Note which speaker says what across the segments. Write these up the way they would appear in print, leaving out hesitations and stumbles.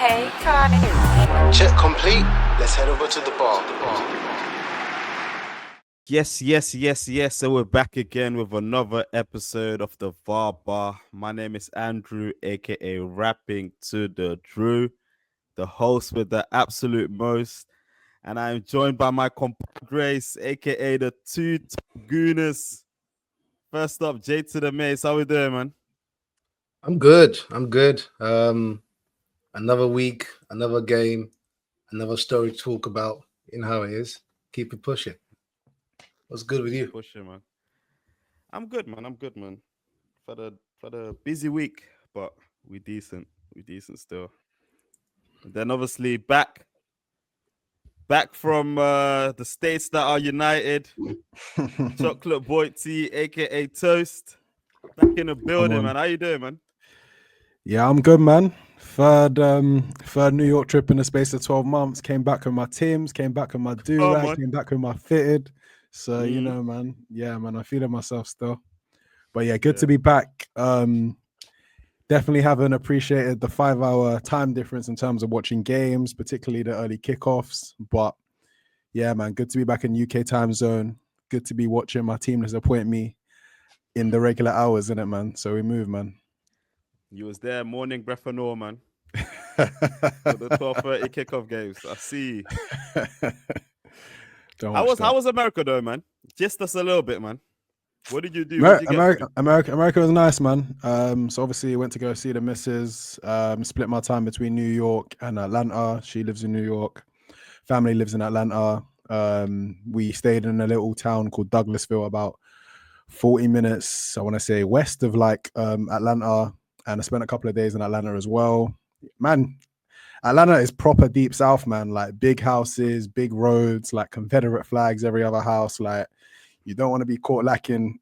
Speaker 1: Hey guys.
Speaker 2: Check complete. Let's head over to the bar.
Speaker 3: Yes. So we're back again with another episode of the VARBAR. My name is Andrew, aka Rapping to the Drew, the host with the absolute most. And I'm joined by my compadres, aka the two Gooners. First up, Jay to the Mace. How we doing, man?
Speaker 2: I'm good. Another week, another game, another story to talk about. You know how it is. Keep it pushing. What's good with you?
Speaker 3: Pushing, man. I'm good, man. For the busy week, but we decent. We decent still. And then obviously back from the states that are united. Chocolate Boy T, aka Toast. Back in the building, man. How you doing, man?
Speaker 4: Yeah, I'm good, man. Third New York trip in the space of 12 months. Came back with my Tims, came back with my do-rag, came back with my fitted. So, you know, man. Yeah, man, I'm feeling myself still. But yeah, good to be back. Definitely haven't appreciated the 5-hour time difference in terms of watching games, particularly the early kickoffs. But yeah, man, good to be back in UK time zone. Good to be watching my team disappoint me in the regular hours, isn't it, man? So we move, man.
Speaker 3: You was there morning breath and all, man. For the 12:30 kickoff games. I see. How was America though, man? Just us a little bit, man. What did you do?
Speaker 4: America was nice, man. So obviously went to go see the missus. Split my time between New York and Atlanta. She lives in New York. Family lives in Atlanta. We stayed in a little town called Douglasville, about 40 minutes, I want to say, west of like Atlanta. And I spent a couple of days in Atlanta as well. Man, Atlanta is proper deep south, man. Like big houses, big roads, like Confederate flags every other house. Like you don't want to be caught lacking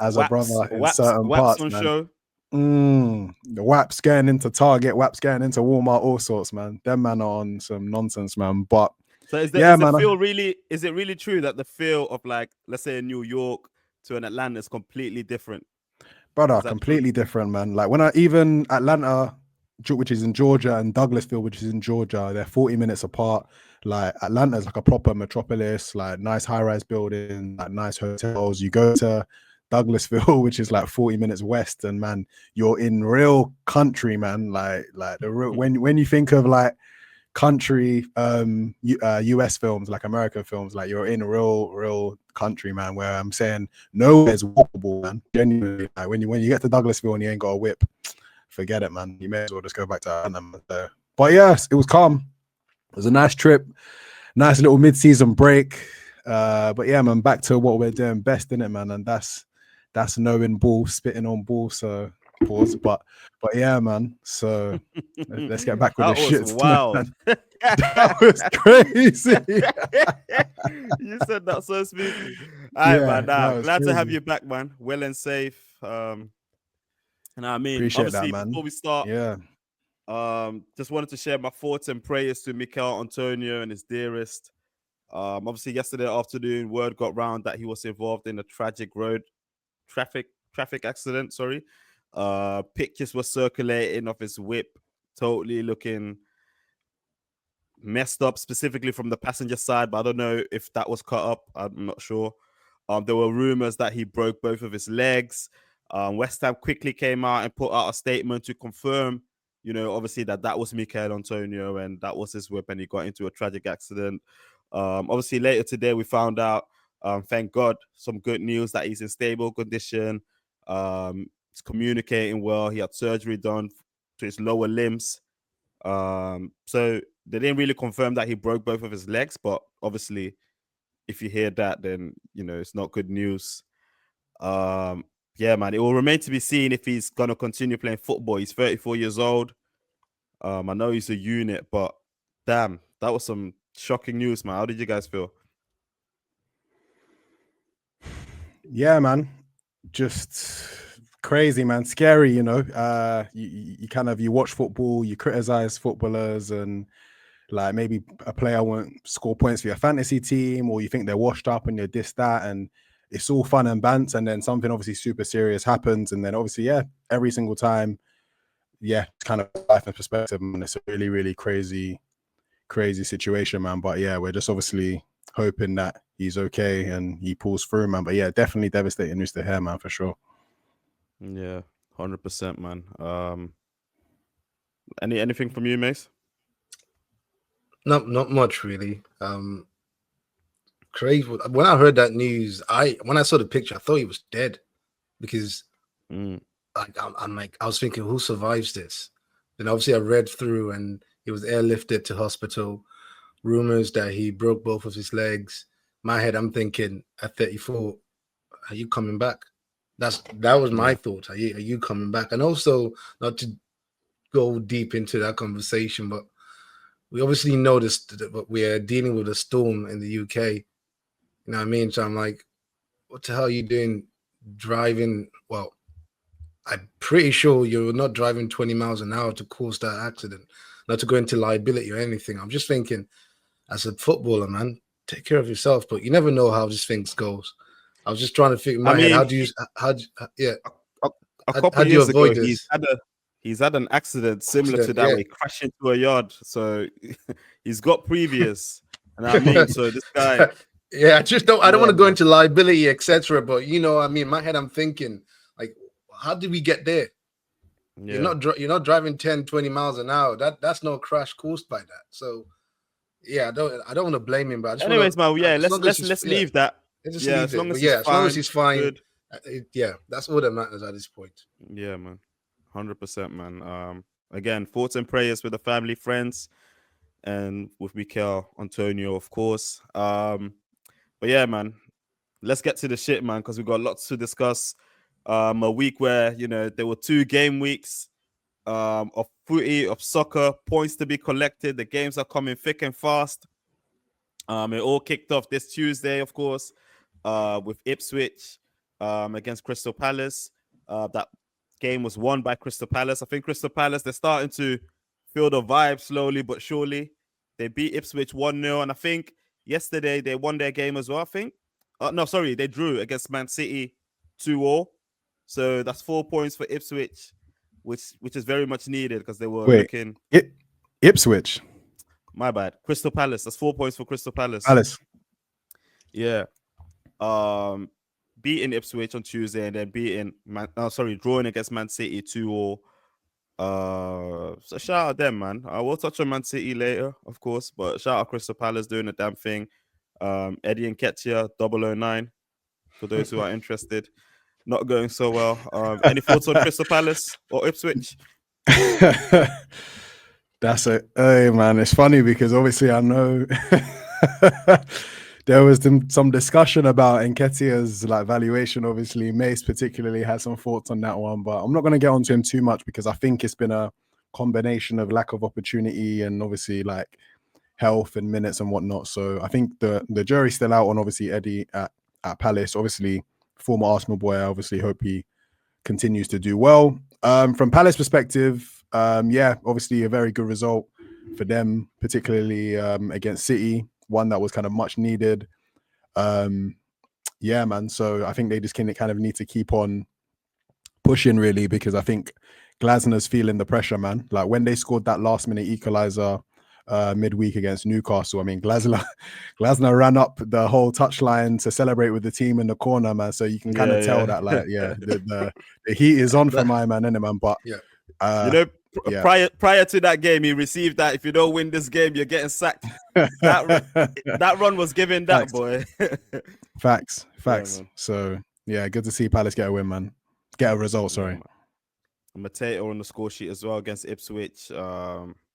Speaker 4: as a brother in certain parts,
Speaker 3: on
Speaker 4: man.
Speaker 3: Show.
Speaker 4: The WAPs getting into Target, WAPs getting into Walmart, all sorts, man. Them man are on some nonsense, man. But
Speaker 3: so is it really true that the feel of, like, let's say, New York to an Atlanta is completely different?
Speaker 4: Brother, completely different, man. Like when even Atlanta, which is in Georgia, and Douglasville, which is in Georgia, they're 40 minutes apart. Like Atlanta is like a proper metropolis, like nice high-rise buildings, like nice hotels. You go to Douglasville, which is like 40 minutes west, and man, you're in real country, man. Like the real, when you think of like country US films, like American films, like you're in real country, man, where I'm saying nowhere is walkable, man. Genuinely, like when you get to Douglasville and you ain't got a whip, forget it, man. You may as well just go back to Atlanta. But yes, it was calm. It was a nice trip, nice little mid-season break. But yeah, man, back to what we're doing best, in it, man, and that's knowing ball, spitting on ball. So pause, but yeah, man. So let's get back with the shit.
Speaker 3: Wow,
Speaker 4: that was crazy.
Speaker 3: You said that so smoothly. All right, man. Glad to have you back, man. Well and safe. And I mean,
Speaker 4: appreciate
Speaker 3: obviously,
Speaker 4: that, man.
Speaker 3: before we start,
Speaker 4: yeah.
Speaker 3: Just wanted to share my thoughts and prayers to Mikel Antonio and his dearest. Obviously, yesterday afternoon, word got round that he was involved in a tragic road traffic accident. Sorry. Pictures were circulating of his whip, totally looking messed up, specifically from the passenger side, but I don't know if that was cut up. I'm not sure. There were rumors that he broke both of his legs. West Ham quickly came out and put out a statement to confirm, obviously that was Mikel Antonio and that was his whip, and he got into a tragic accident. Obviously later today we found out, thank God, some good news that he's in stable condition. He's communicating well. He had surgery done to his lower limbs. So they didn't really confirm that he broke both of his legs, but obviously if you hear that, then it's not good news. Yeah, man, it will remain to be seen if he's gonna continue playing football. He's 34 years old. I know he's a unit, but damn, that was some shocking news, man. How did you guys feel?
Speaker 4: Yeah, man, just crazy, man. Scary, you watch football, you criticize footballers, and like maybe a player won't score points for your fantasy team, or you think they're washed up and you're this, that, and it's all fun and bants, and then something obviously super serious happens, and then obviously, yeah, every single time yeah, kind of life and perspective, man. It's a really, really crazy situation, man. But yeah, we're just obviously hoping that he's okay and he pulls through, man. But yeah, definitely devastating news to hear, man, for sure.
Speaker 3: Yeah, 100%, man. Anything from you, Mace?
Speaker 2: Not much really. Crazy. When I heard that news, when I saw the picture, I thought he was dead because I'm like, I was thinking, who survives this? Then obviously I read through and he was airlifted to hospital. Rumors that he broke both of his legs. My head, I'm thinking at 34, are you coming back? That was my thought. Are you coming back? And also, not to go deep into that conversation, but we obviously noticed that we're dealing with a storm in the UK. You know what I mean? So I'm like, what the hell are you doing driving? Well, I'm pretty sure you're not driving 20 miles an hour to cause that accident, not to go into liability or anything. I'm just thinking, as a footballer, man, take care of yourself, but you never know how this thing goes. I was just trying to figure in my head, how do you
Speaker 3: a couple
Speaker 2: how do you
Speaker 3: years ago,
Speaker 2: avoid this?
Speaker 3: he's had an accident similar to that where he crashed into a yard. So he's got previous. You know what I mean? So this guy,
Speaker 2: yeah, I don't want to go into liability, etc. But you know, I mean, in my head, I'm thinking, like, how did we get there? Yeah. You're not driving 10, 20 miles an hour. That's no crash caused by that. So yeah, I don't want to blame him, but I just
Speaker 3: anyways,
Speaker 2: man,
Speaker 3: yeah, let's leave that.
Speaker 2: Let's
Speaker 3: yeah,
Speaker 2: leave
Speaker 3: as long
Speaker 2: it.
Speaker 3: as
Speaker 2: But yeah,
Speaker 3: he's
Speaker 2: as long as he's fine,
Speaker 3: good.
Speaker 2: Yeah, that's all that matters at this point.
Speaker 3: Yeah, man, 100%, man. Again, thoughts and prayers with the family, friends, and with Mikel Antonio, of course. But yeah, man, let's get to the shit, man, because we've got lots to discuss. A week where there were 2 game weeks of footy, of soccer, points to be collected. The games are coming thick and fast. It all kicked off this Tuesday, of course, with Ipswich against Crystal Palace. That game was won by Crystal Palace. I think Crystal Palace, they're starting to feel the vibe slowly but surely. They beat Ipswich 1-0, and I think yesterday they won their game as well, I think. No, sorry, they drew against Man City 2-2. So that's 4 points for Ipswich, which is very much needed because they were looking...
Speaker 4: Ipswich?
Speaker 3: My bad. Crystal Palace. That's 4 points for Crystal Palace. Yeah. Beating Ipswich on Tuesday and then drawing against Man City 2-2. So shout out them, man. I will touch on Man City later, of course, but shout out Crystal Palace doing the damn thing. Eddie and Nketiah 009 for those who are interested. Not going so well. Any thoughts on Crystal Palace or Ipswich?
Speaker 4: That's it. Hey, man, it's funny because obviously I know there was some discussion about Nketiah's valuation. Obviously, Mace particularly has some thoughts on that one, but I'm not going to get onto him too much because I think it's been a combination of lack of opportunity and obviously health and minutes and whatnot. So I think the jury's still out on obviously Eddie at Palace. Obviously, former Arsenal boy. I obviously hope he continues to do well. From Palace perspective, yeah, obviously a very good result for them, particularly against City, one that was kind of much needed. Yeah, man. So I think they just kind of need to keep on pushing really, because I think Glasner's feeling the pressure, man. Like when they scored that last minute equalizer midweek against Newcastle, I mean, Glasner ran up the whole touchline to celebrate with the team in the corner, man. So you can kind of tell that, the heat is on for my man, innit, man? But
Speaker 3: prior to that game, he received that if you don't win this game, you're getting sacked. That run was giving that, boy.
Speaker 4: Facts. So yeah, good to see Palace get a win, man. Get a result, sorry.
Speaker 3: Mateo on the score sheet as well against Ipswich.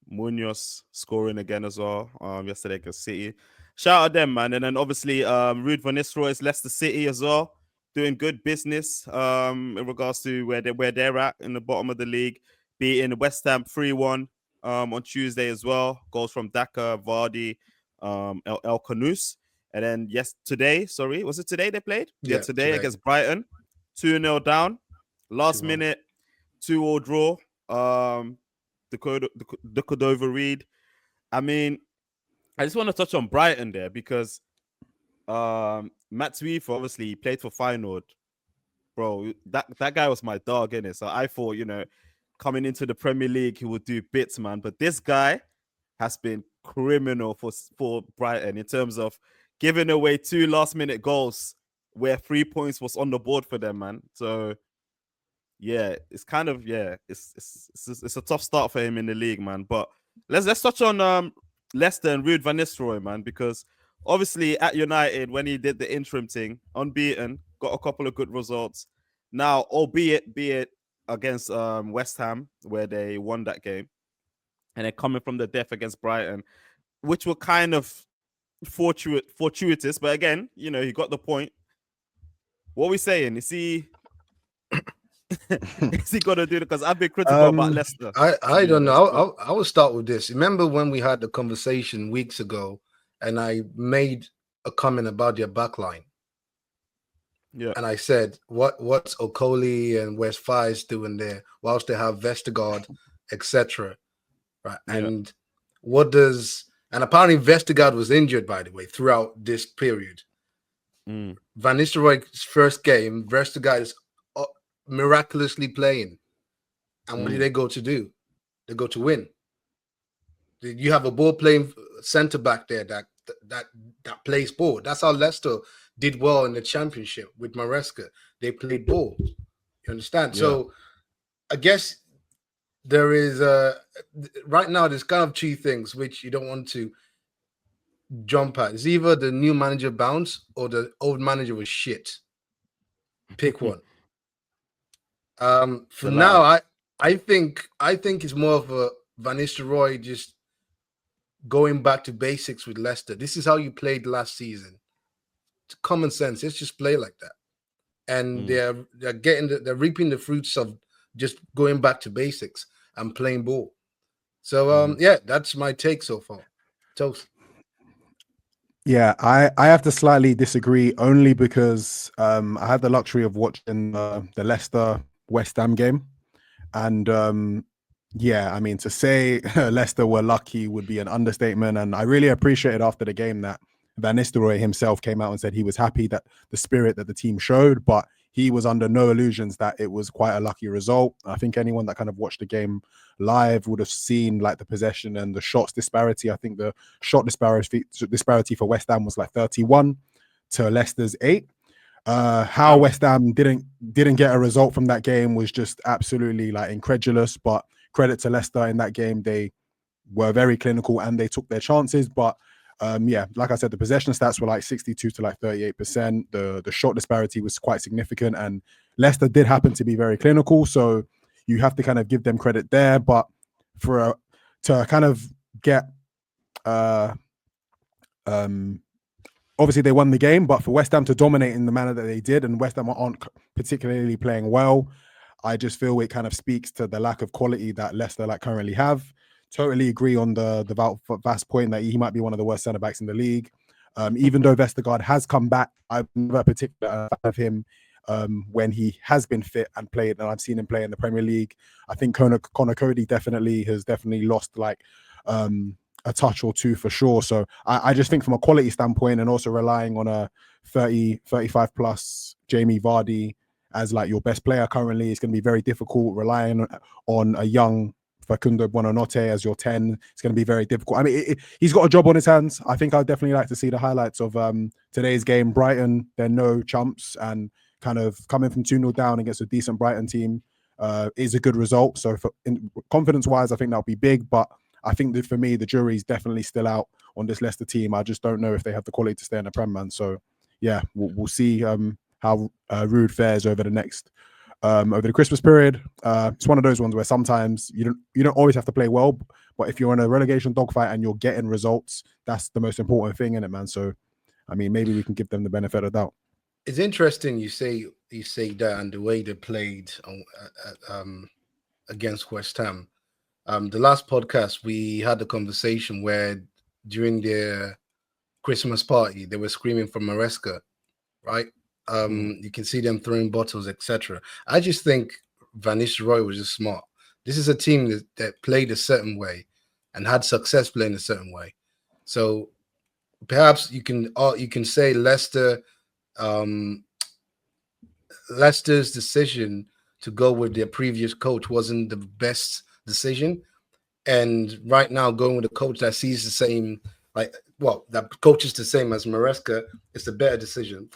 Speaker 3: Munoz scoring again as well yesterday against City. Shout out them, man. And then obviously Ruud van Nistelrooy's Leicester City as well, doing good business in regards to where they're at in the bottom of the league, beating West Ham 3-1 on Tuesday as well. Goals from Daka, Vardy, El Kanous. And then today was it today they played? Yeah, today against Brighton, 2-0 down. Last minute 2-2 draw. The Cordova Reed. I mean, I just want to touch on Brighton there because Matt Sweefer, obviously, he played for Feyenoord. Bro, that guy was my dog, innit? So I thought, coming into the Premier League, he would do bits, man. But this guy has been criminal for Brighton in terms of giving away 2 last-minute goals where 3 points was on the board for them, man. So yeah, it's kind of it's a tough start for him in the league, man. But let's touch on Leicester and Ruud van Nistelrooy, man, because obviously at United when he did the interim thing, unbeaten, got a couple of good results. Now, albeit be it against West Ham where they won that game, and then coming from the death against Brighton, which were kind of fortuitous, but again, you know, he got the point. What are we saying? Is he gonna do it? Because I've been critical about Leicester.
Speaker 2: I don't know. I will start with this. Remember when we had the conversation weeks ago, and I made a comment about their backline.
Speaker 3: Yeah,
Speaker 2: and I said, what's Okoli and West Fies doing there, whilst they have Vestergaard, etc. Right, and and apparently Vestergaard was injured, by the way, throughout this period. Van Nistelrooy's first game, Vestergaard is miraculously playing, and what do they go to do? They go to win. You have a ball playing centre back there that plays ball. That's how Leicester did well in the Championship with Maresca. They played ball. You understand? Yeah. So I guess there is right now there's kind of 2 things which you don't want to jump at. It's either the new manager bounce or the old manager was shit. Pick one. For now, I think it's more of a Van Nistelrooy just going back to basics with Leicester. This is how you played last season. It's common sense. Let's just play like that. And they're reaping the fruits of just going back to basics and playing ball. So that's my take so far. Toast.
Speaker 4: Yeah, I have to slightly disagree only because I had the luxury of watching the Leicester West Ham game, and I mean, to say Leicester were lucky would be an understatement. And I really appreciated after the game that Van Nistelrooy himself came out and said he was happy that the spirit that the team showed, but he was under no illusions that it was quite a lucky result. I think anyone that kind of watched the game live would have seen like the possession and the shots disparity. I think the shot disparity for West Ham was like 31 to Leicester's 8. How West Ham didn't get a result from that game was just absolutely like incredulous. But credit to Leicester in that game, they were very clinical and they took their chances. But like I said, the possession stats were like 62 to like 38%. The shot disparity was quite significant, and Leicester did happen to be very clinical. So you have to kind of give them credit there. But to kind of get obviously they won the game, but for West Ham to dominate in the manner that they did, and West Ham aren't particularly playing well, I just feel it kind of speaks to the lack of quality that Leicester like currently have. Totally agree on the vast point that he might be one of the worst centre backs in the league. Even though Vestergaard has come back, I've never particularly fan of him when he has been fit and played, and I've seen him play in the Premier League. I think Connor Cody has definitely lost like a touch or two for sure. So I just think from a quality standpoint, and also relying on a 35 plus Jamie Vardy as like your best player currently, it's going to be very difficult. Relying on a young Facundo Buonanotte as your 10, it's going to be very difficult. I mean, he's got a job on his hands. I think I'd definitely like to see the highlights of today's game. Brighton, they're no chumps, and kind of coming from 2-0 down against a decent Brighton team is a good result. So confidence-wise, I think that'll be big, but I think that for me, the jury's definitely still out on this Leicester team. I just don't know if they have the quality to stay in the Prem, man. So yeah, we'll see how Ruud fares over the Christmas period. It's one of those ones where sometimes you don't always have to play well, but if you're in a relegation dogfight and you're getting results, that's the most important thing in it, man. So I mean, maybe we can give them the benefit of the doubt.
Speaker 2: It's interesting you say that, and the way they played against West Ham. The last podcast we had a conversation where during their Christmas party they were screaming for Maresca, right? You can see them throwing bottles, etc. I just think Van Nistelrooy was just smart. This is a team that played a certain way and had success playing a certain way. So perhaps you can say Leicester's decision to go with their previous coach wasn't the best decision. And right now, going with a coach that sees the same, that coach is the same as Maresca, it's the better decision.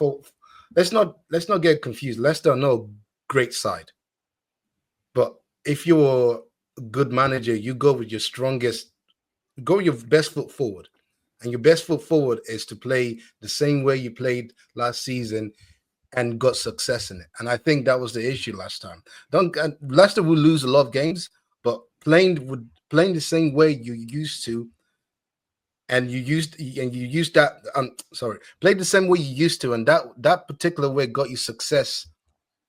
Speaker 2: Let's not get confused. Leicester are no great side, but if you're a good manager, you go with your best foot forward, and your best foot forward is to play the same way you played last season and got success in it. And I think that was the issue last time. Leicester will lose a lot of games, but playing the same way you used to, played the same way you used to, and that particular way got you success,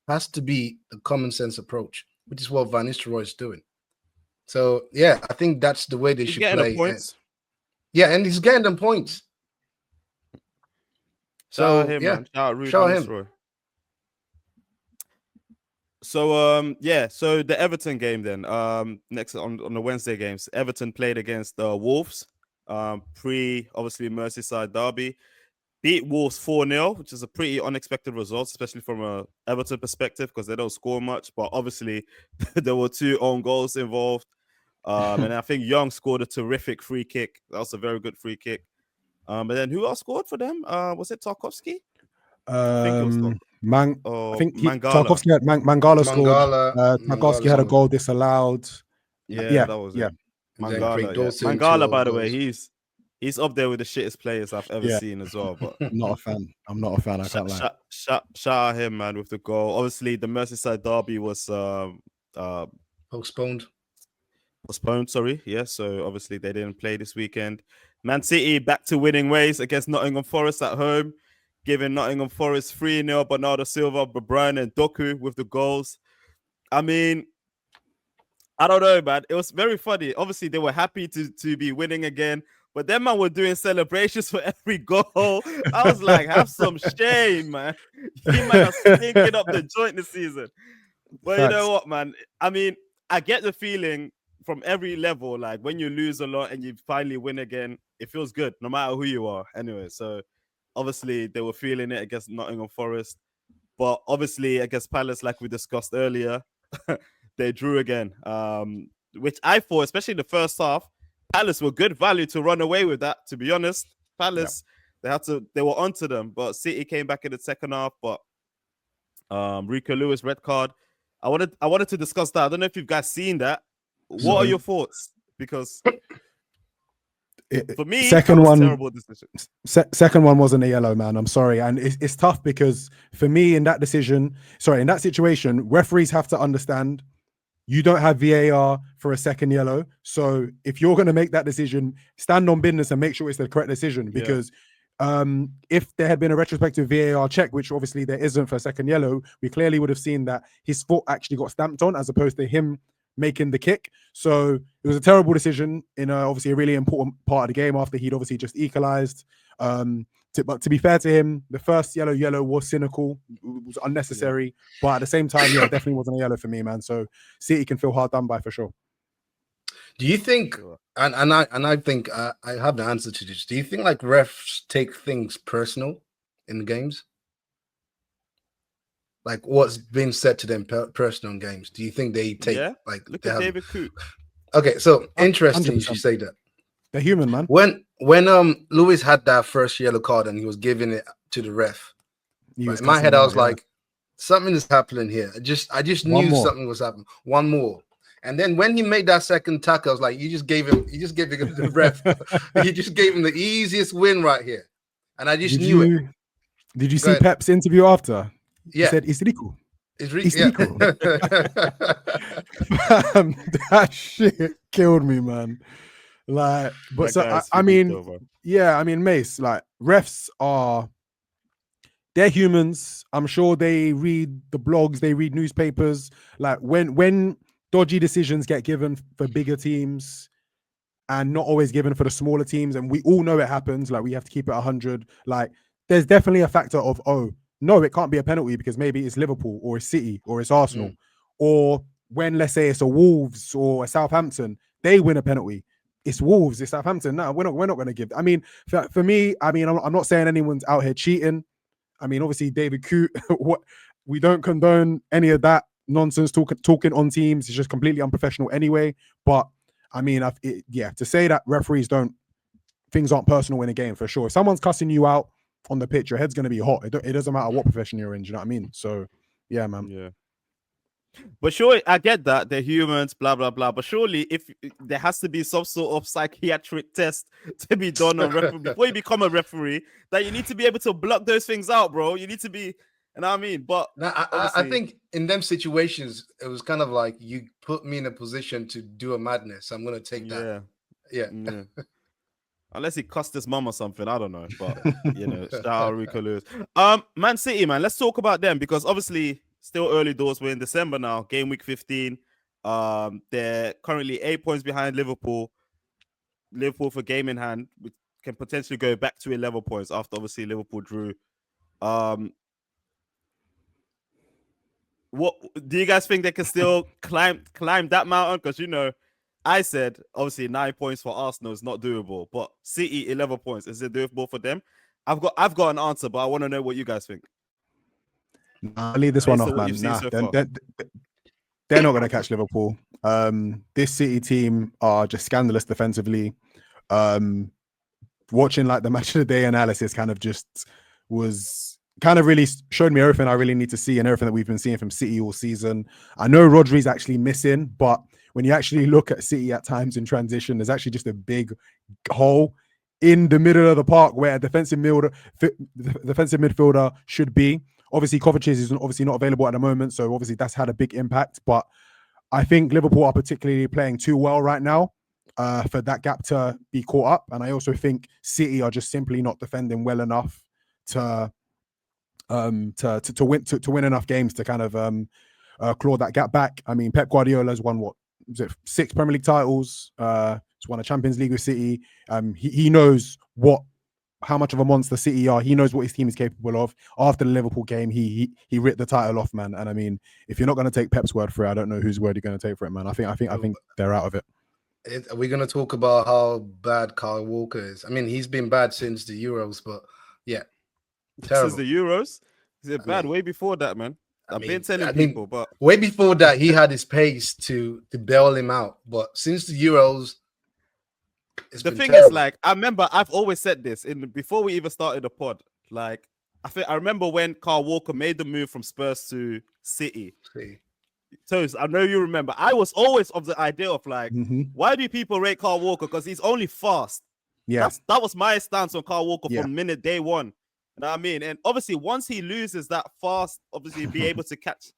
Speaker 2: has to be the common sense approach, which is what Van Nistelrooy is doing. So yeah, I think that's the way they should play.
Speaker 3: The points.
Speaker 2: And he's getting them points.
Speaker 3: Shout out him, man. Shout out him. So so the Everton game then. Next on the Wednesday games, Everton played against Wolves. Obviously Merseyside derby. Beat Wolves 4-0, which is a pretty unexpected result, especially from a Everton perspective, because they don't score much. But obviously there were 2 own goals involved. And I think Young scored a terrific free kick. That was a very good free kick. And then who else scored for them? Was it Tarkowski?
Speaker 4: Tarkowski had Mangala scored. Tarkowski had a goal disallowed.
Speaker 3: That was it. Mangala, by the way, he's up there with the shittest players I've ever seen as well. But
Speaker 4: I'm not a fan. I can't lie.
Speaker 3: Shout out him, man, with the goal. Obviously, the Merseyside derby was
Speaker 2: postponed.
Speaker 3: Sorry. Yeah, so obviously they didn't play this weekend. Man City back to winning ways against Nottingham Forest at home, giving Nottingham Forest 3-0. Bernardo Silva, De Bruyne, and Doku with the goals. I mean, I don't know, man. It was very funny. Obviously, they were happy to be winning again, but them man were doing celebrations for every goal. I was like, have some shame, man. You might have stinking up the joint this season. But you know what, man? I mean, I get the feeling from every level, like when you lose a lot and you finally win again, it feels good, no matter who you are. Anyway, so obviously they were feeling it against Nottingham Forest, but obviously against Palace, like we discussed earlier, they drew again, which I thought, especially the first half, Palace were good value to run away with that, to be honest. Palace, they were onto them, but City came back in the second half. But Rico Lewis, red card. I wanted to discuss that. I don't know if you've guys seen that. What are your thoughts? Because for me,
Speaker 4: second one,
Speaker 3: terrible decision.
Speaker 4: Second one wasn't a yellow, man. I'm sorry, and it's tough because for me in that situation, referees have to understand you don't have VAR for a second yellow. So if you're going to make that decision, stand on business and make sure it's the correct decision. Because if there had been a retrospective VAR check, which obviously there isn't for a second yellow, we clearly would have seen that his foot actually got stamped on as opposed to him making the kick. So it was a terrible decision in obviously a really important part of the game after he'd obviously just equalized. But to be fair to him, the first yellow was cynical, it was unnecessary, but at the same time, it definitely wasn't a yellow for me, man. So City can feel hard done by for sure.
Speaker 2: Do you think, and I think I have the answer to this, do you think like refs take things personal in the games? Like what's been said to them personal in games? Do you think they take
Speaker 3: look at David Coote?
Speaker 2: Okay, so interesting 100%. You should say that.
Speaker 4: They're human, man.
Speaker 2: When Lewis had that first yellow card and he was giving it to the ref, in my head I was like, something is happening here. I just knew something was happening. One more. And then when he made that second tackle, I was like, you just gave him the ref. You just gave him the easiest win right here. And I just knew it.
Speaker 4: Did you see Pep's interview after?
Speaker 2: Yeah.
Speaker 4: He said, it's Rico. That shit killed me, man. Like, but so I mean, Mace, like refs they're humans. I'm sure they read the blogs, they read newspapers. Like when dodgy decisions get given for bigger teams and not always given for the smaller teams, and we all know it happens, like we have to keep it 100. Like there's definitely a factor of, no, it can't be a penalty because maybe it's Liverpool or it's City or it's Arsenal. Or when, let's say, it's a Wolves or a Southampton, they win a penalty. It's Wolves, it's Southampton. No, we're not going to give. I mean, for me, I mean, I'm not saying anyone's out here cheating. I mean, obviously, David Coote, we don't condone any of that. nonsense, talking on teams. It's just completely unprofessional anyway. But I mean, to say that things aren't personal in a game, for sure. If someone's cussing you out on the pitch, your head's going to be hot. It doesn't matter what profession you're in. Do you know what I mean? So, yeah, man.
Speaker 3: Yeah. But sure, I get that they're humans, blah blah blah. But surely, if there has to be some sort of psychiatric test to be done on referee before you become a referee, that you need to be able to block those things out, bro. You need to be, you know what I mean? But
Speaker 2: I think in them situations, it was kind of like you put me in a position to do a madness. I'm gonna take that. Yeah.
Speaker 3: Unless he cussed his mum or something, I don't know. But shout out Rico Lewis. Man City, man. Let's talk about them because obviously still early doors. We're in December now, game week 15. They're currently 8 points behind Liverpool. Liverpool for game in hand can potentially go back to 11 points after obviously Liverpool drew. What do you guys think they can still climb that mountain? Because I said obviously 9 points for Arsenal is not doable, but City 11 points, is it doable for them? I've got an answer, but I want to know what you guys think.
Speaker 4: I'll leave this one off, man. They're not going to catch Liverpool. This City team are just scandalous defensively. Watching like the match of the day analysis really showed me everything I really need to see and everything that we've been seeing from City all season. I know Rodri's actually missing, but when you actually look at City at times in transition, there's actually just a big hole in the middle of the park where a defensive midfielder should be. Obviously, Kovacic is obviously not available at the moment, so obviously that's had a big impact. But I think Liverpool are particularly playing too well right now for that gap to be caught up. And I also think City are just simply not defending well enough to win enough games to kind of claw that gap back. I mean, Pep Guardiola's won 6 Premier League titles. He's won a Champions League with City. He knows how much of a monster City are. He knows what his team is capable of. After the Liverpool game, he ripped the title off, man. And I mean, if you're not going to take Pep's word for it, I don't know whose word you're going to take for it, man. I think they're out of it.
Speaker 2: Are we going to talk about how bad Kyle Walker is? I mean, he's been bad since the Euros, but yeah, terrible.
Speaker 3: Since the Euros, is it bad? Way before that, man. I've been telling people, but
Speaker 2: way before that, he had his pace to bail him out. But since the Euros,
Speaker 3: the thing is, like, I remember I've always said this before we even started the pod. Like, I remember when Kyle Walker made the move from Spurs to City. So I know you remember. I was always of the idea of like, why do people rate Kyle Walker? Because he's only fast.
Speaker 4: Yeah,
Speaker 3: that was my stance on Kyle Walker from day one. You know what I mean? And obviously, once he loses that fast, obviously be able to catch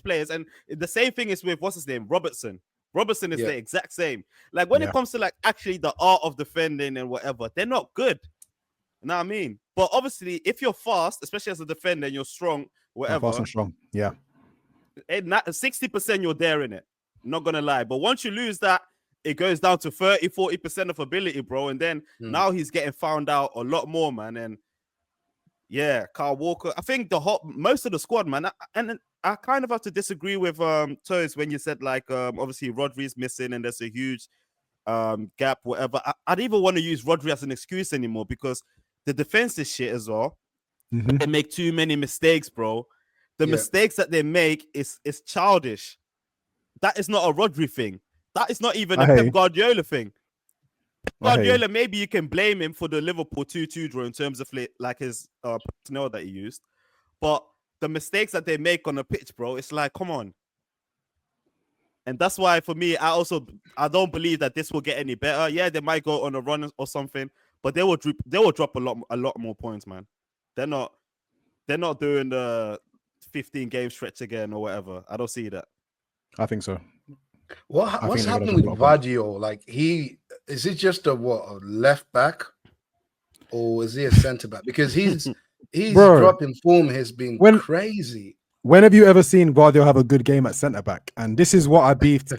Speaker 3: players. And the same thing is with what's his name, Robertson. Robertson is the exact same. Like when it comes to like actually the art of defending and whatever, they're not good. You know what I mean? But obviously, if you're fast, especially as a defender, and you're strong, whatever.
Speaker 4: Fast and strong, yeah.
Speaker 3: 60% you're there in it. Not gonna lie. But once you lose that, it goes down to 30-40% of ability, bro. And then now he's getting found out a lot more, man. And yeah, Kyle Walker. I think most of the squad, man. And I kind of have to disagree with Toes when you said like obviously Rodri's missing and there's a huge gap, whatever. I'd even want to use Rodri as an excuse anymore because the defense is shit as well. They make too many mistakes, bro. The mistakes that they make is childish. That is not a Rodri thing. That is not even a Pep Guardiola thing. Guardiola, maybe you can blame him for the Liverpool 2-2 draw in terms of like his personnel that he used. But the mistakes that they make on the pitch, bro, it's like, come on. And that's why, for me, I don't believe that this will get any better. Yeah, they might go on a run or something, but they will drop a lot more points, man. They're not doing the 15 game stretch again or whatever. I don't see that.
Speaker 4: I think so.
Speaker 2: What's happening with Gvardiol? Like, is it just a left back, or is he a centre back? Because he's dropping form has been crazy.
Speaker 4: When have you ever seen Gvardiol have a good game at centre back? And this is what I beefed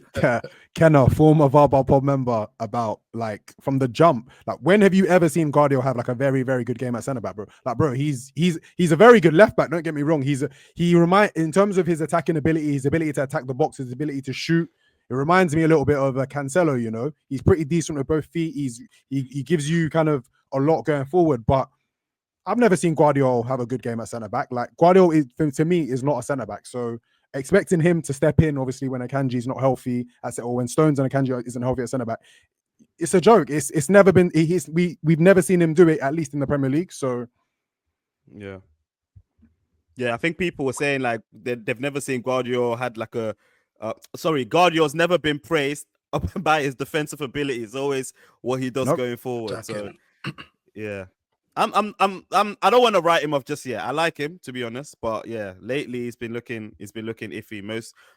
Speaker 4: Kenna, former VARBAR pod member, about, like, from the jump. Like, when have you ever seen Gvardiol have like a very, very good game at centre back, bro? Like, bro, he's a very good left back. Don't get me wrong. In terms of his attacking ability, his ability to attack the box, his ability to shoot. It reminds me a little bit of Cancelo, you know. He's pretty decent with both feet. He gives you kind of a lot going forward, but I've never seen Gvardiol have a good game at centre back. Like Gvardiol is, to me, is not a centre back. So expecting him to step in, obviously, when Akanji's not healthy, or when Stones and Akanji isn't healthy at centre back, it's a joke. It's never been. We've never seen him do it, at least in the Premier League. So
Speaker 3: yeah. I think people were saying like they've never seen Gvardiol had like a. Gvardiol's never been praised by his defensive abilities. Always what he does going forward. So yeah. I don't want to write him off just yet. I like him, to be honest, but yeah, lately he's been looking iffy.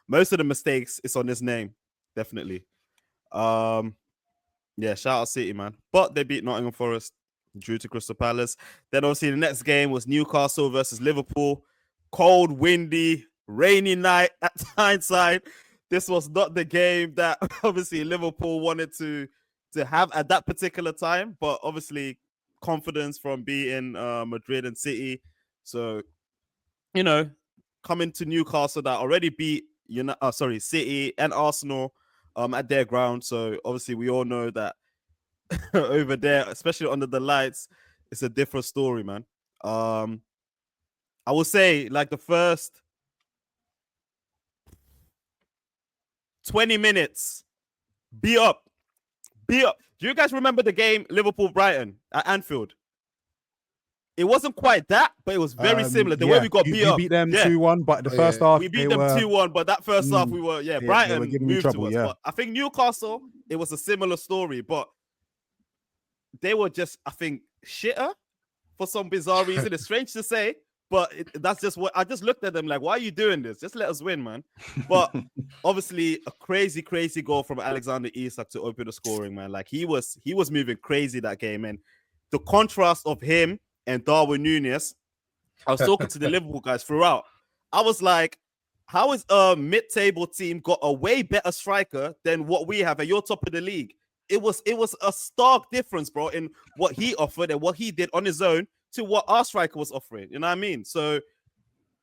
Speaker 3: Most of the mistakes it's on his name, definitely. Yeah, shout out City, man. But they beat Nottingham Forest, drew to Crystal Palace. Then obviously the next game was Newcastle versus Liverpool. Cold, windy, rainy night at Tyneside. This was not the game that obviously Liverpool wanted to have at that particular time, but obviously confidence from beating Madrid and City. So, coming to Newcastle that already beat City and Arsenal at their ground. So obviously we all know that over there, especially under the lights, it's a different story, man. I will say like the first 20 minutes, be up. Do you guys remember the game Liverpool-Brighton at Anfield? It wasn't quite that, but it was very similar. The way we got beat up.
Speaker 4: We beat them 2-1, but the first half
Speaker 3: we beat them 2-1, but that first half we were Brighton moved
Speaker 4: trouble,
Speaker 3: to us. But I think Newcastle, it was a similar story, but they were just, I think, shitter for some bizarre reason. It's strange to say, but that's just what I just looked at them like, why are you doing this? Just let us win, man. But obviously a crazy goal from Alexander Isak to open the scoring, man. Like he was moving crazy that game, and the contrast of him and Darwin Núñez, I was talking to the Liverpool guys throughout. I was like, how is a mid-table team got a way better striker than what we have at your top of the league? It was a stark difference, bro, in what he offered and what he did on his own to what our striker was offering. You know what I mean? So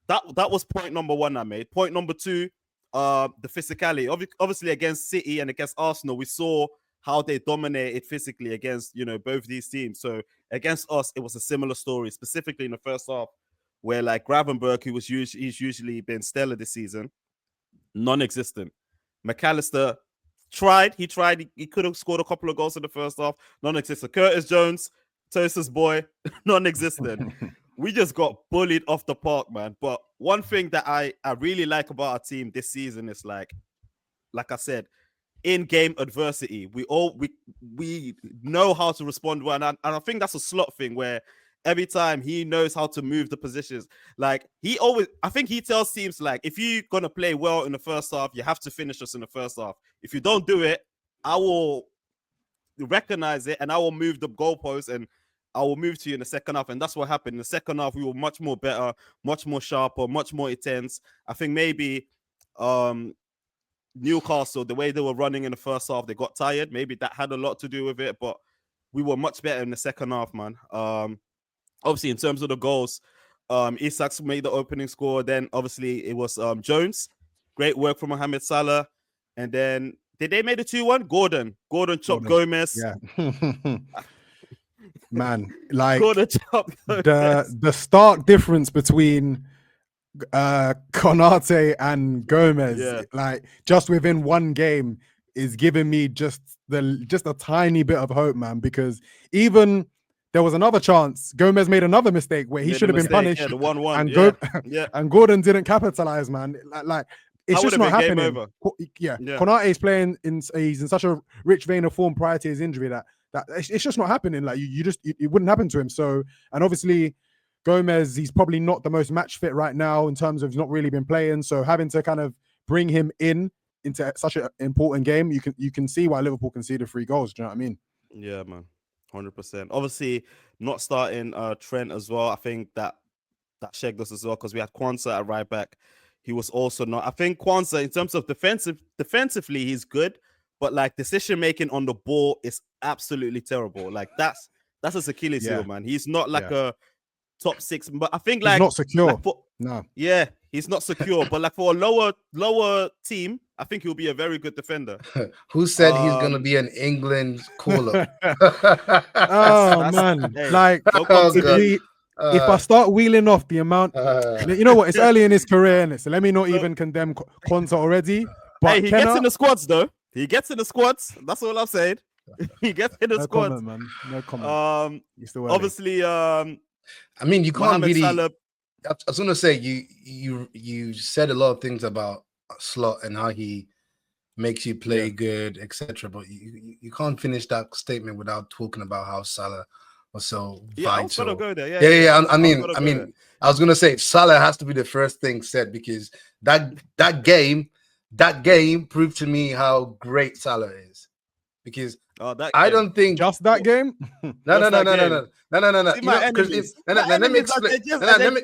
Speaker 3: that was point number one I made. Point number two, the physicality. Obviously against City and against Arsenal, we saw how they dominated physically against, both these teams. So against us, it was a similar story, specifically in the first half, where like Gravenberg, who he's usually been stellar this season, non-existent. McAllister he could have scored a couple of goals in the first half, non-existent. Curtis Jones, Tosa's boy, non-existent. We just got bullied off the park, man. But one thing that I really like about our team this season is like I said, in-game adversity. We know how to respond well, and I think that's a Slot thing where every time he knows how to move the positions. Like I think he tells teams like, if you're gonna play well in the first half, you have to finish us in the first half. If you don't do it, I will recognize it and I will move the goalposts and I will move to you in the second half. And that's what happened. In the second half, we were much more better, much more sharper, much more intense. I think maybe Newcastle, the way they were running in the first half, they got tired. Maybe that had a lot to do with it, but we were much better in the second half, man. Obviously, in terms of the goals, Isak made the opening score. Then, obviously, it was Jones. Great work from Mohamed Salah. And then, did they make the 2-1? Gordon chopped Gomez.
Speaker 4: Yeah. Man, like
Speaker 3: Gordon chopped Gomez.
Speaker 4: the stark difference between Konate and Gomez, like just within one game, is giving me just a tiny bit of hope, man. Because even there was another chance, Gomez made another mistake where he should have been punished,
Speaker 3: the 1-1,
Speaker 4: and Gordon didn't capitalize, man. Like it's just not happening. Yeah, Konate is playing he's in such a rich vein of form prior to his injury that it's just not happening. Like it wouldn't happen to him. So, and obviously Gomez, he's probably not the most match fit right now in terms of he's not really been playing. So having to kind of bring him into such an important game, you can see why Liverpool conceded 3 goals. Do you know what I mean?
Speaker 3: Yeah, man, 100%. Obviously, not starting Trent as well. I think that shagged us as well because we had Kwanzaa at right back. He was also not. I think Kwanzaa, in terms of defensively, he's good, but like decision making on the ball is absolutely terrible. Like that's his Achilles heel, man. He's not like a top 6, but I think like
Speaker 4: he's not secure.
Speaker 3: No. Yeah, he's not secure. But like for a lower team, I think he'll be a very good defender.
Speaker 2: Who said he's gonna be an England call-up?
Speaker 4: Man, like if I start wheeling off the amount, you know what? It's early in his career, innit? So let me not even condemn Quanta already. But
Speaker 3: hey, he gets in the squads though. He gets in the squads. That's all I'm saying. He gets in the
Speaker 4: no
Speaker 3: squads.
Speaker 4: Comment, man. No comment.
Speaker 3: Obviously,
Speaker 2: I mean, you can't
Speaker 3: Mohamed
Speaker 2: really.
Speaker 3: Salah.
Speaker 2: I was gonna say you said a lot of things about Slot and how he makes you play good, etc. But you can't finish that statement without talking about how Salah was so vital.
Speaker 3: I was gonna go there.
Speaker 2: Yeah. I mean, I was gonna say Salah has to be the first thing said because that game proved to me how great Salah is. Because I don't think
Speaker 4: just that game.
Speaker 2: No.
Speaker 3: See, my enemies.
Speaker 2: Let me explain.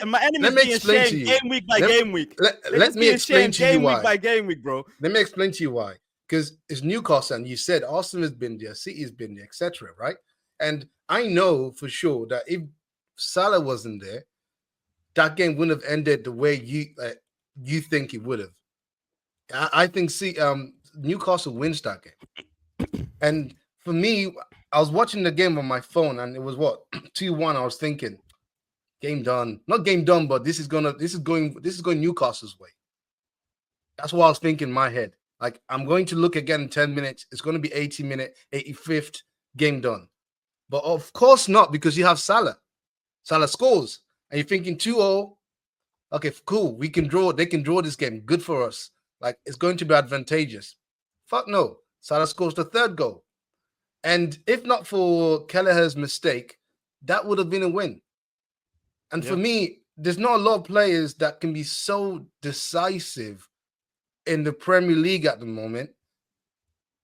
Speaker 2: Let me explain to you.
Speaker 3: Game week by game week.
Speaker 2: Let me explain to you why.
Speaker 3: Game week by game week, bro.
Speaker 2: Let me explain to you why. Because it's Newcastle, and you said Arsenal has been there, City has been there, etc. Right? And I know for sure that if Salah wasn't there, that game wouldn't have ended the way you think it would have. I think Newcastle wins that game. And for me, I was watching the game on my phone, and it was 2-1. I was thinking, game done. Not game done, but this is going Newcastle's way. That's what I was thinking in my head. Like, I'm going to look again in 10 minutes. It's going to be 80-minute, 85th, game done. But of course not, because you have Salah. Salah scores, and you're thinking 2-0. Okay, cool. We can draw. They can draw this game. Good for us. Like, it's going to be advantageous. Fuck no. Salah scores the third goal. And if not for Kelleher's mistake, that would have been a win. And for me, there's not a lot of players that can be so decisive in the Premier League at the moment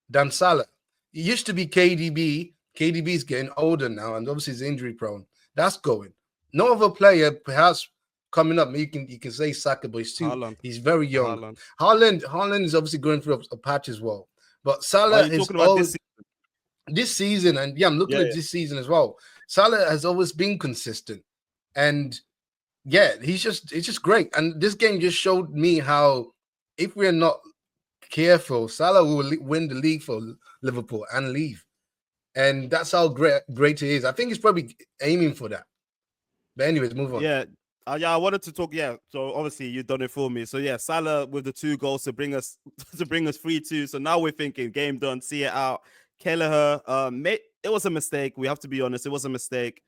Speaker 2: than Salah. It used to be KDB. KDB's getting older now, and obviously he's injury prone. That's going. No other player perhaps coming up. You can say Saka, but he's very young. Haaland is obviously going through a patch as well. But Salah is always this season, and I'm looking at this season as well. Salah has always been consistent, and it's just great. And this game just showed me how if we're not careful, Salah will win the league for Liverpool and leave, and that's how great he is. I think he's probably aiming for that. But anyways, move on.
Speaker 3: I wanted to talk. So obviously you've done it for me. So Salah with the 2 goals to bring us 3-2. So now we're thinking game done, see it out. Kelleher, it was a mistake. We have to be honest. It was a mistake,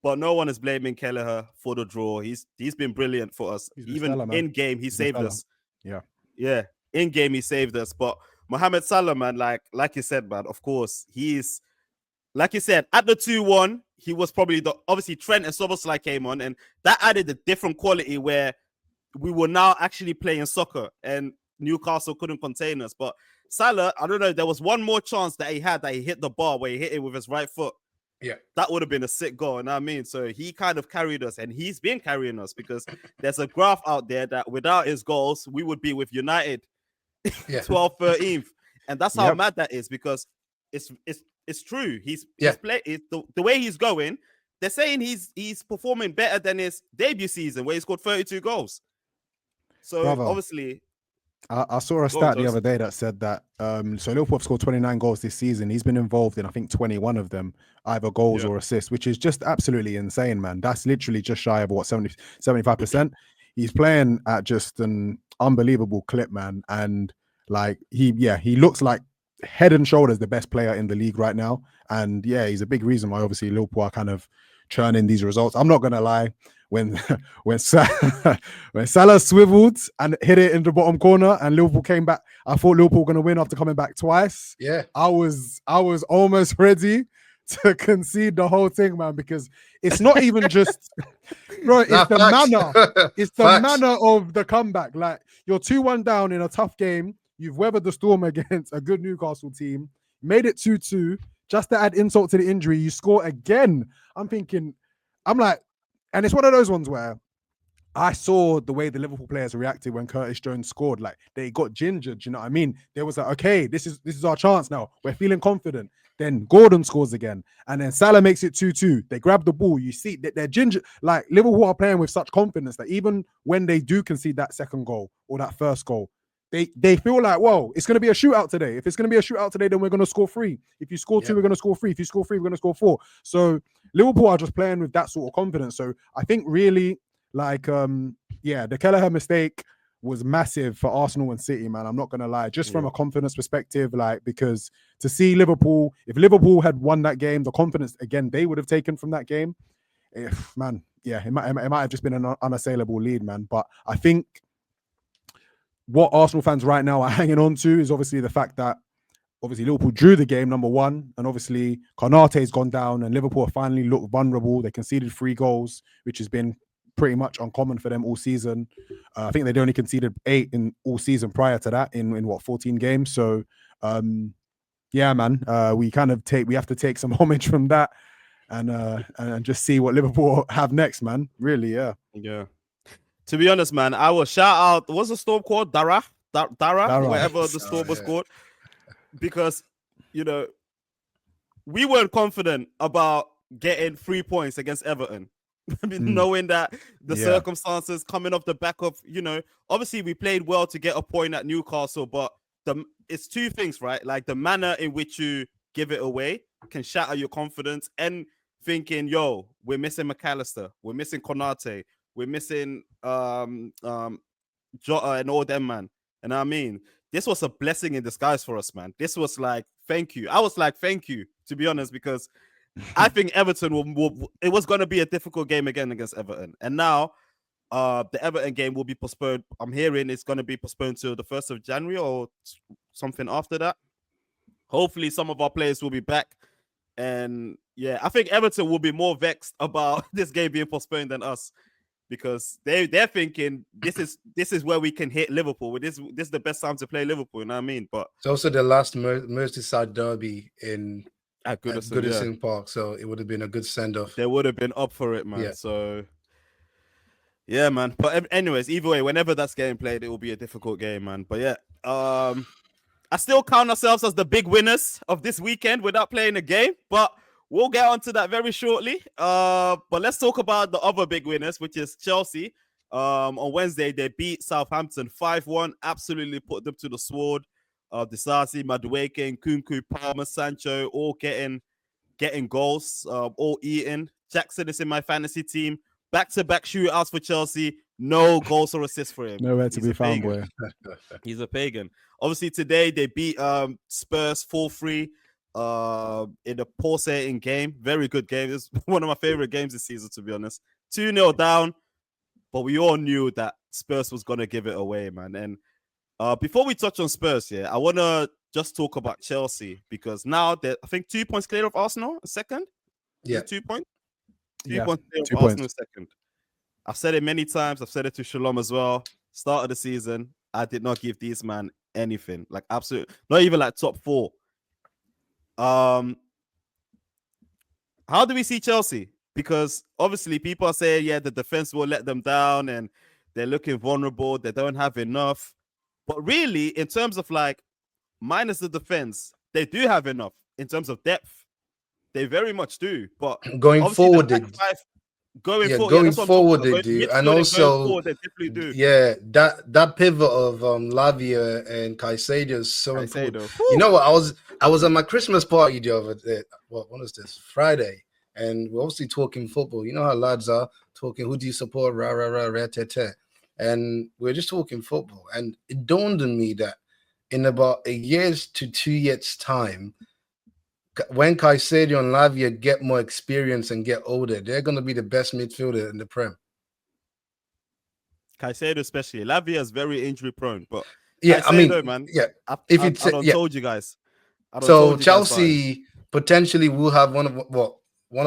Speaker 3: but no one is blaming Kelleher for the draw. He's been brilliant for us. Even in game, he saved us. Yeah. In game, he saved us. But Mohamed Salah, man, like you said, man. Of course, he's like you said at the 2-1. He was probably obviously Trent and Szoboszlai came on, and that added a different quality where we were now actually playing soccer, and Newcastle couldn't contain us. But Salah, I don't know, there was one more chance that he had that he hit the bar where he hit it with his right foot.
Speaker 2: Yeah,
Speaker 3: that would have been a sick goal. You know what I mean? So he kind of carried us, and he's been carrying us because there's a graph out there that without his goals, we would be with United 12th, 13th, and that's how mad that is because it's true. He's played the way he's going. They're saying he's performing better than his debut season where he scored 32 goals. So obviously,
Speaker 4: I saw a stat the other day that said that so Liverpool have scored 29 goals this season. He's been involved in I think 21 of them, either goals or assists, which is just absolutely insane, man. That's literally just shy of 75%. He's playing at just an unbelievable clip, man, and like he looks like head and shoulders the best player in the league right now. And he's a big reason why obviously Liverpool are kind of churning these results. I'm not gonna lie, when Salah swiveled and hit it in the bottom corner and Liverpool came back, I thought Liverpool were gonna win after coming back twice. I was almost ready to concede the whole thing, man, because it's not even just bro, it's the manner. It's the manner of the comeback. Like, you're 2-1 down in a tough game. You've weathered the storm against a good Newcastle team, made it 2-2. Just to add insult to the injury, you score again. I'm like, and it's one of those ones where I saw the way the Liverpool players reacted when Curtis Jones scored. Like, they got gingered, you know what I mean? There was like, okay, this is our chance now. We're feeling confident. Then Gordon scores again. And then Salah makes it 2-2. They grab the ball. You see that they're ginger. Like, Liverpool are playing with such confidence that even when they do concede that second goal or that first goal, they feel like, whoa, it's going to be a shootout today. If it's going to be a shootout today, then we're going to score 3. If you score 2, we're going to score 3. If you score 3, we're going to score 4. So Liverpool are just playing with that sort of confidence. So I think really, like, the Kelleher mistake was massive for Arsenal and City, man. I'm not gonna lie, just from a confidence perspective, like, because to see Liverpool, if Liverpool had won that game, the confidence again they would have taken from that game, man, it might have just been an unassailable lead, man. But I think what Arsenal fans right now are hanging on to is obviously the fact that obviously Liverpool drew the game, number one, and obviously Konaté's gone down and Liverpool finally looked vulnerable. They conceded 3 goals, which has been pretty much uncommon for them all season. I think they'd only conceded 8 in all season prior to that in 14 games. So man, we have to take some homage from that and just see what Liverpool have next, man. Really, yeah.
Speaker 3: To be honest, man, I will shout out. What's the storm called? Darragh, wherever the storm was called, because we weren't confident about getting 3 points against Everton. I mean, knowing that the circumstances coming off the back of, obviously we played well to get a point at Newcastle, but it's 2 things, right? Like the manner in which you give it away can shatter your confidence, and thinking, we're missing McAllister, we're missing Konaté, we're missing Jota and all them, man. And I mean, this was a blessing in disguise for us, man. This was like, thank you. I was like, thank you, to be honest, because I think Everton it was going to be a difficult game again against Everton. And now the Everton game will be postponed. I'm hearing it's going to be postponed to the 1st of January or something after that. Hopefully some of our players will be back. And I think Everton will be more vexed about this game being postponed than us, because they're thinking this is where we can hit Liverpool. This is the best time to play Liverpool, you know what I mean? But
Speaker 2: it's also the last Merseyside derby at Goodison Park, so it would have been a good send-off.
Speaker 3: They would have been up for it, man. Yeah. So, yeah, man. But anyways, either way, whenever that's getting played, it will be a difficult game, man. But I still count ourselves as the big winners of this weekend without playing a game, but we'll get onto that very shortly. But let's talk about the other big winners, which is Chelsea. On Wednesday, they beat Southampton 5-1, absolutely put them to the sword. Disasi, Madueke, Nkunku, Palmer, Sancho, all getting goals, all eating. Jackson is in my fantasy team. Back-to-back shootouts for Chelsea. No goals or assists for him.
Speaker 4: Nowhere to be found, boy.
Speaker 3: He's a pagan. Obviously, today they beat Spurs 4-3 in a pulsating game. Very good game. It's one of my favorite games this season, to be honest. 2-0 down, but we all knew that Spurs was going to give it away, man. And before we touch on Spurs, I want to just talk about Chelsea, because now they're, I think, 2 points clear of Arsenal in second.
Speaker 2: Yeah.
Speaker 3: 2 points? 2
Speaker 4: Yeah.
Speaker 3: points clear
Speaker 4: 2
Speaker 3: of
Speaker 4: points.
Speaker 3: Arsenal in second. I've said it many times. I've said it to Shalom as well. Start of the season, I did not give these man anything. Like, absolutely. Not even like top 4. How do we see Chelsea? Because obviously people are saying, the defense will let them down and they're looking vulnerable. They don't have enough. But really, in terms of like, minus the defense, they do have enough in terms of depth. They very much do. But
Speaker 2: going forward, they do. And also,
Speaker 3: forward, they definitely do.
Speaker 2: Yeah, that pivot of Lavia and Caicedo is so important. You know what? I was at my Christmas party the other day. What was this? Friday. And we're obviously talking football. You know how lads are talking, who do you support? Rah, rah, rah, rah, te, te. And we're just talking football. And it dawned on me that in about a year's to 2 years' time, when Caicedo and Lavia get more experience and get older, they're going to be the best midfielder in the Prem.
Speaker 3: Caicedo especially. Lavia is very injury prone, but
Speaker 2: Caicedo,
Speaker 3: man,
Speaker 2: I
Speaker 3: told you guys.
Speaker 2: So Chelsea potentially will have one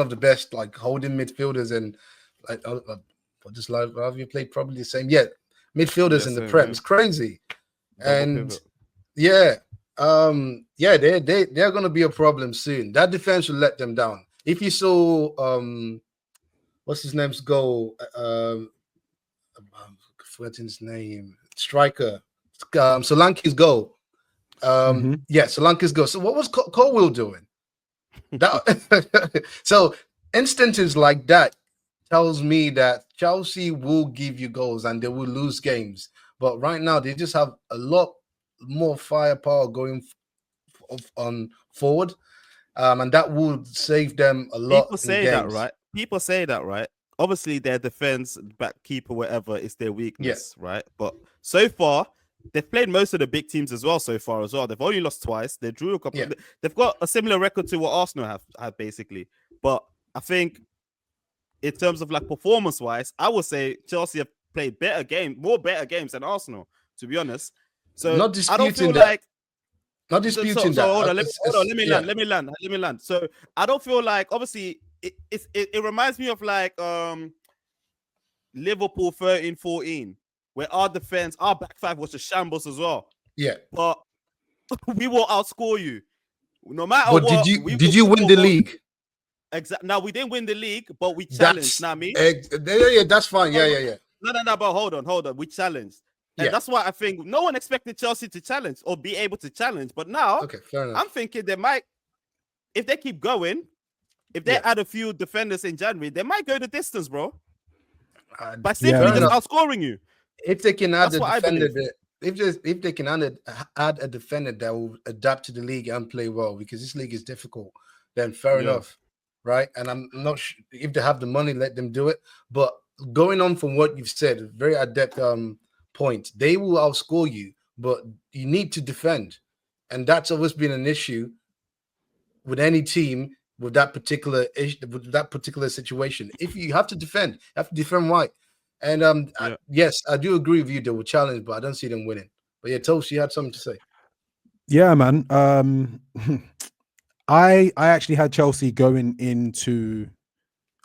Speaker 2: of the best like holding midfielders, and like just Lavia played probably the same. Midfielders in the Prem. Man. It's crazy. And they're going to be a problem soon. That defense will let them down. If you saw what's his name's goal, I'm forgetting his name, striker, Solanke's goal. Solanke's goal. So what was Colwill doing? So instances like that tells me that Chelsea will give you goals and they will lose games. But right now they just have a lot more firepower going on forward. and that would save them a lot.
Speaker 3: People say that, right? People say that, right? Obviously, their defense, back keeper, whatever, is their weakness, right? But so far, they've played most of the big teams as well. So far, as well, they've only lost twice. They drew a couple. They've got a similar record to what Arsenal have basically. But I think, in terms of like performance-wise, I would say Chelsea have played more better games than Arsenal, to be honest. So I don't feel like.
Speaker 2: Not disputing that.
Speaker 3: Hold on, let me land. So I don't feel like, obviously, it reminds me of like Liverpool 13-14, where our back five was a shambles as well.
Speaker 2: Yeah.
Speaker 3: But we will outscore you. No matter
Speaker 2: what.
Speaker 3: But
Speaker 2: did you win the league?
Speaker 3: Exactly. Now, we didn't win the league, but we challenged.
Speaker 2: That's fine. Yeah.
Speaker 3: No, but hold on. We challenged. And that's why I think no one expected Chelsea to challenge or be able to challenge. But now,
Speaker 2: fair enough.
Speaker 3: I'm thinking they might, if they keep going, if they add a few defenders in January, they might go the distance, bro. By simply just outscoring you.
Speaker 2: If they can add a defender, if they can add a defender that will adapt to the league and play well, because this league is difficult, then fair enough, right? And I'm not sure if they have the money, let them do it. But going on from what you've said, very adept point, they will outscore you, but you need to defend, and that's always been an issue with any team with that particular situation. If you have to defend, you have to defend right. And yes, I do agree with you. They will challenge, but I don't see them winning. But yeah, Toast, you had something to say.
Speaker 4: Yeah, man. I actually had Chelsea going into.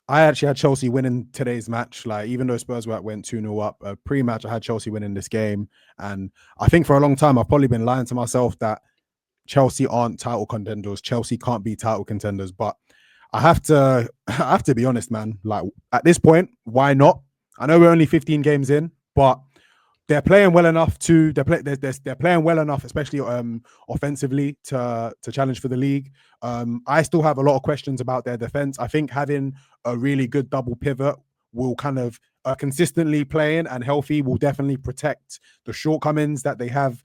Speaker 4: I actually had Chelsea winning today's match. Like, even though Spurs went 2-0 up, pre-match, I had Chelsea winning this game. And I think for a long time, I've probably been lying to myself that Chelsea aren't title contenders. Chelsea can't be title contenders. But I have to be honest, man. Like, at this point, why not? I know we're only 15 games in, but they're playing well enough they're playing well enough, especially offensively, to challenge for the league. I still have a lot of questions about their defense. I think having a really good double pivot will kind of consistently playing and healthy will definitely protect the shortcomings that they have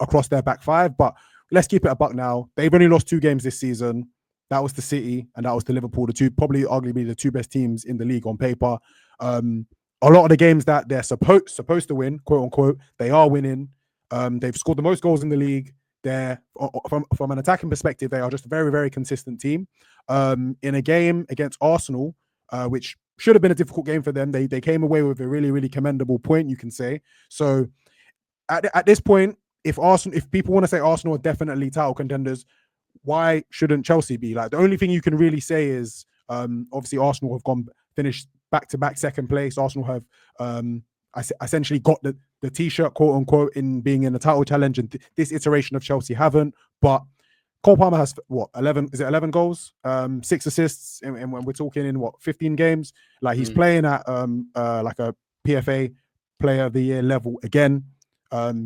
Speaker 4: across their back five. But let's keep it a buck now. They've only lost 2 games this season. That was the City and that was the Liverpool, probably arguably the 2 best teams in the league on paper. A lot of the games that they're supposed to win, quote unquote, they are winning. They've scored the most goals in the league. They're from an attacking perspective, they are just a very, very consistent team. In a game against Arsenal, which should have been a difficult game for them, they came away with a really, really commendable point, you can say. So at this point, if people want to say Arsenal are definitely title contenders, why shouldn't Chelsea be? Like, the only thing you can really say is obviously Arsenal have finished back-to-back second place. Arsenal have essentially got the t-shirt, quote unquote, in being in the title challenge, and this iteration of Chelsea haven't. But Cole Palmer has 11 goals, 6 assists, and when we're talking in 15 games, like, he's playing at like a PFA player of the year level again.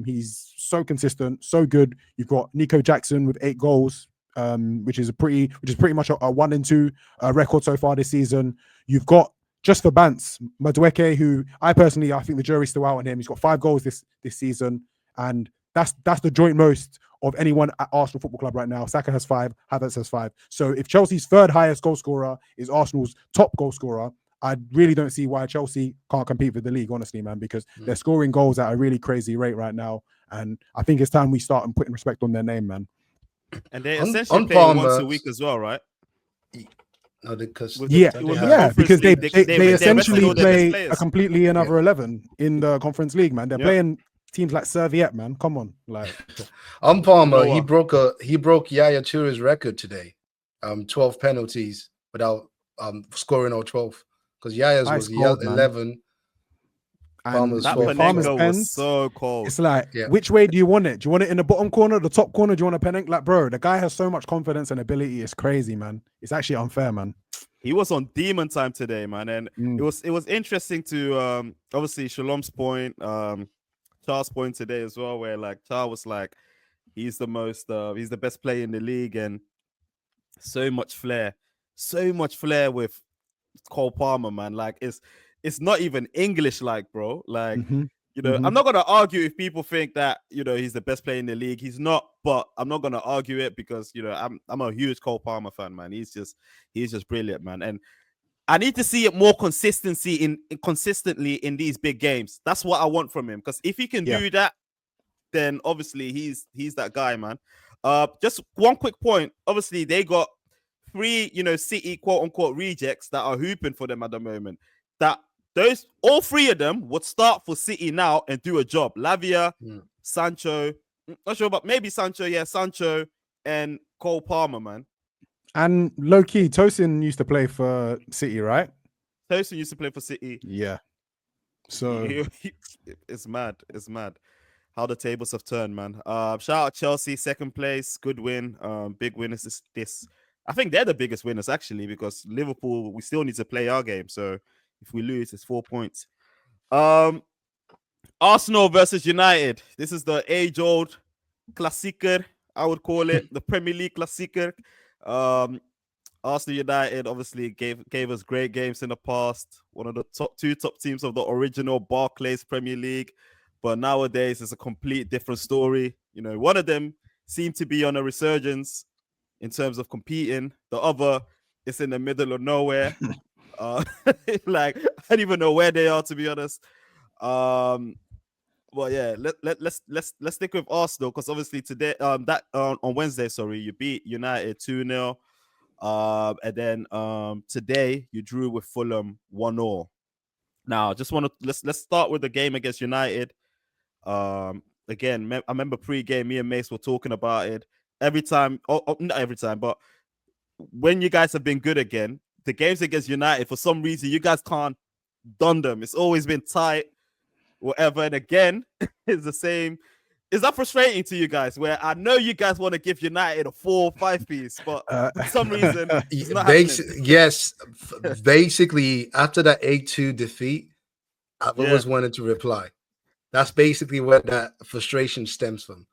Speaker 4: He's so consistent, so good. You've got Nico Jackson with 8 goals, which is pretty much a 1 and 2 record so far this season. You've got, just for Bants, Madueke, who I think the jury's still out on him. He's got 5 goals this season, and that's the joint most of anyone at Arsenal Football Club right now. Saka has 5, Havertz has 5. So if Chelsea's 3rd highest goal scorer is Arsenal's top goal scorer, I really don't see why Chelsea can't compete with the league, honestly, man, because they're scoring goals at a really crazy rate right now. And I think it's time we start putting respect on their name, man.
Speaker 3: And they essentially play once a week as well, right?
Speaker 2: No, because
Speaker 4: because they essentially play a completely another 11 in the Conference League, man. They're playing teams like Serviette, man. Come on, like.
Speaker 2: Palmer, he broke Yaya Touré's record today. 12 penalties without scoring all 12, because Yaya's was 11.
Speaker 3: And that Panenka was so cold.
Speaker 4: It's like, which way do you want it? Do you want it in the bottom corner, the top corner? Do you want a Panenka? Like, bro, the guy has so much confidence and ability. It's crazy, man. It's actually unfair, man.
Speaker 3: He was on demon time today, man, and it was interesting to obviously Shalom's point, Charles' point today as well, where like Charles was like, he's the best player in the league, and so much flair with Cole Palmer, man. Like, it's not even English, like, bro. Like, You know, I'm not going to argue if people think that, you know, he's the best player in the league. He's not, but I'm not going to argue it because, you know, I'm a huge Cole Palmer fan, man. He's just brilliant, man. And I need to see it more consistently in these big games. That's what I want from him. Because if he can do that, then obviously he's that guy, man. Just one quick point. Obviously, they got 3, you know, City quote unquote rejects that are hooping for them at the moment. That all 3 of them would start for City now and do a job. Lavia, Sancho, not sure, but maybe Sancho, Sancho and Cole Palmer, man.
Speaker 4: And low key, Tosin used to play for City, right?
Speaker 3: Tosin used to play for City.
Speaker 4: Yeah. So
Speaker 3: it's mad. It's mad how the tables have turned, man. Shout out Chelsea, second place, good win. Big winners this. I think they're the biggest winners actually, because Liverpool, we still need to play our game. So if we lose, it's 4 points. Arsenal versus United. This is the age-old klassieker, I would call it, the Premier League klassieker. Arsenal United obviously gave us great games in the past. One of the top teams of the original Barclays Premier League. But nowadays, it's a complete different story. You know, one of them seemed to be on a resurgence in terms of competing. The other is in the middle of nowhere. Like, I don't even know where they are, to be honest. Well, yeah, let's stick with Arsenal, because obviously today, on Wednesday, you beat United 2-0. And then today you drew with Fulham 1-0. Now, let's start with the game against United. Again, I remember pre-game, me and Mace were talking about it. Every time, not every time, but when you guys have been good again, the games against United, for some reason, you guys can't done them. It's always been tight, whatever. And again, it's the same. Is that frustrating to you guys? Where I know you guys want to give United a 4 or 5 piece, but for some reason, it's not happening.
Speaker 2: Yes, basically after that 8-2 defeat, I've always wanted to reply. That's basically where that frustration stems from.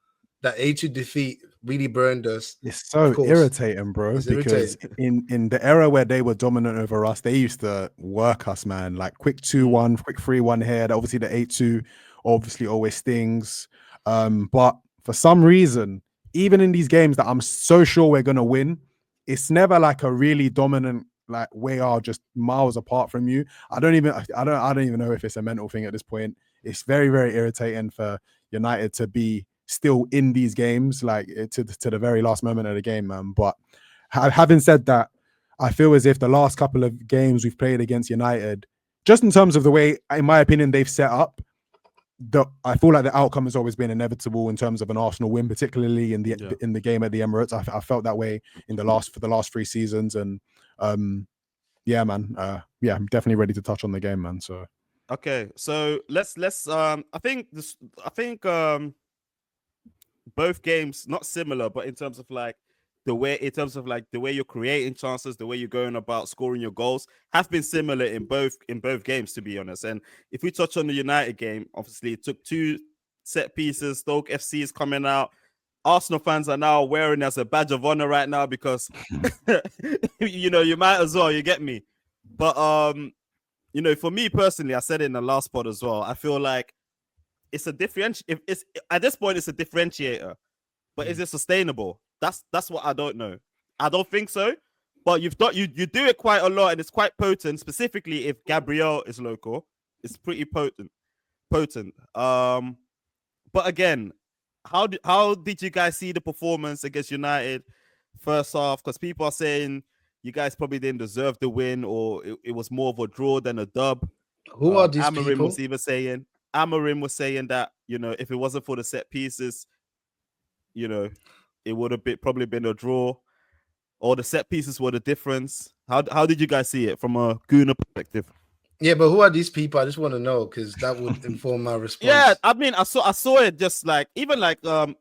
Speaker 2: That 8-2 defeat really burned us.
Speaker 4: It's so irritating, bro. Because in the era where they were dominant over us, they used to work us, man. Like quick 2-1, quick 3-1 here. Obviously, the 8-2 obviously always stings. But for some reason, even in these games that I'm so sure we're gonna win, it's never like a really dominant, like we are just miles apart from you. I don't even know if it's a mental thing at this point. It's very, very irritating for United to be still in these games, like to the very last moment of the game, man. But having said that, I feel as if the last couple of games we've played against United, just in terms of the way, in my opinion, they've set up, I feel like the outcome has always been inevitable in terms of an Arsenal win, particularly in the game at the Emirates. I felt that way for the last 3 seasons, and yeah, man, I'm definitely ready to touch on the game, man. So
Speaker 3: okay, so let's I think both games not similar, but in terms of the way you're creating chances, the way you're going about scoring your goals, have been similar in both games, to be honest. And if we touch on the United game, obviously it took 2 set pieces. Stoke FC is coming out. Arsenal fans are now wearing as a badge of honor right now because you might as well, you get me. But for me personally, I said it in the last pod as well, I feel like it's a at this point it's a differentiator, but is it sustainable? That's what I don't know. I don't think so. But you do it quite a lot, and it's quite potent. Specifically, if Gvardiol is local, it's pretty potent. But again, how did you guys see the performance against United first half? Because people are saying you guys probably didn't deserve the win, or it was more of a draw than a dub.
Speaker 2: Who are these
Speaker 3: Amorim
Speaker 2: people?
Speaker 3: Amorim was saying that if it wasn't for the set pieces, it would have probably been a draw, or the set pieces were the difference. How did you guys see it from a Gooner perspective?
Speaker 2: Yeah, but who are these people? I just want to know, because that would inform my response.
Speaker 3: Yeah, I mean, I saw it just even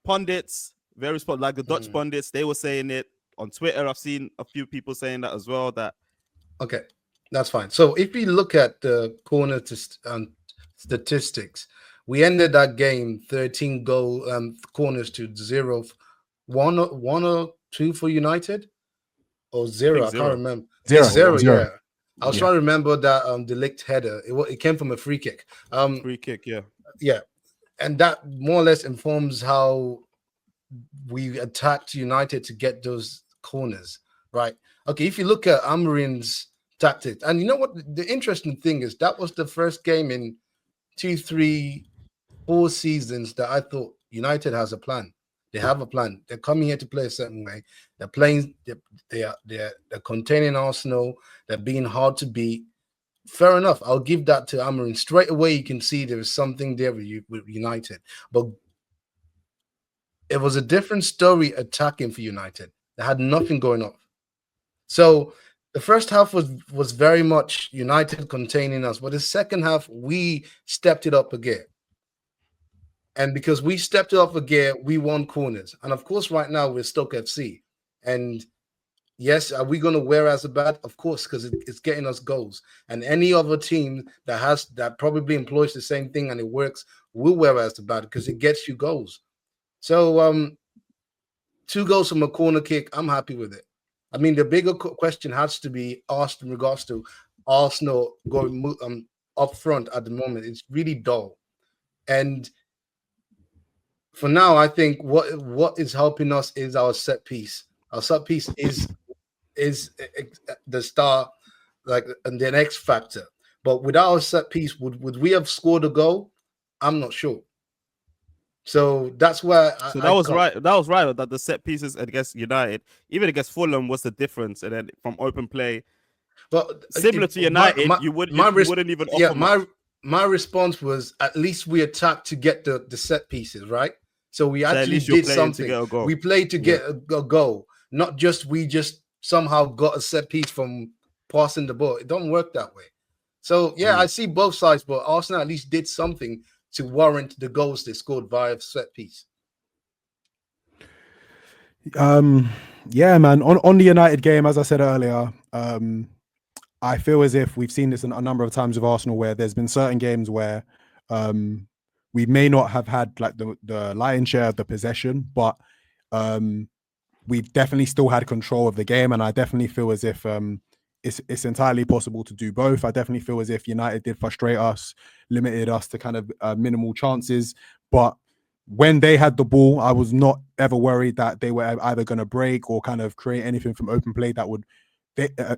Speaker 3: pundits, various like the Dutch pundits, they were saying it on Twitter. I've seen a few people saying that as well.
Speaker 2: Okay, that's fine. So if we look at the corner statistics, we ended that game 13 corners to 0. 1 or 2 for United, or 0. I can't remember. 0. Yeah. I was trying to remember that De Ligt header. It came from a free kick.
Speaker 3: Free kick, yeah.
Speaker 2: Yeah, and that more or less informs how we attacked United to get those corners, right? Okay, if you look at Amorim's tactics, and you know what the interesting thing is, that was the first game in 2, 3, 4 seasons that I thought United has a plan. They have a plan. They're coming here to play a certain way. They're playing. They're containing Arsenal. They're being hard to beat. Fair enough. I'll give that to Amorim. Straight away, you can see there is something there with United. But it was a different story attacking for United. They had nothing going on. So the first half was very much United containing us. But the second half, we stepped it up a gear. And because we stepped it up a gear, we won corners. And of course, right now, we're Stoke FC. And yes, are we going to wear as a bad? Of course, because it's getting us goals. And any other team that probably employs the same thing and it works will wear as a bad because it gets you goals. So 2 goals from a corner kick, I'm happy with it. I mean, the bigger question has to be asked in regards to Arsenal going up front at the moment. It's really dull. And for now, I think what is helping us is our set piece. Our set piece is the star, like, and the X factor. But without a set piece, would we have scored a goal? I'm not sure. So that's where.
Speaker 3: That was right. That was right. That the set pieces against United, even against Fulham, was the difference. And then from open play,
Speaker 2: but
Speaker 3: similar to United, you wouldn't even offer
Speaker 2: my response was at least we attacked to get the set pieces, right? So we actually did something. We played to get a goal, not just we just somehow got a set piece from passing the ball. It don't work that way. So yeah, I see both sides, but Arsenal at least did something to warrant the goals they scored via set piece.
Speaker 4: Yeah, man. On the United game, as I said earlier, I feel as if we've seen this a number of times with Arsenal, where there's been certain games where we may not have had like the lion's share of the possession, but we've definitely still had control of the game, and I definitely feel as if it's entirely possible to do both. I definitely feel as if United did frustrate us, limited us to kind of minimal chances, but when they had the ball, I was not ever worried that they were either going to break or kind of create anything from open play that would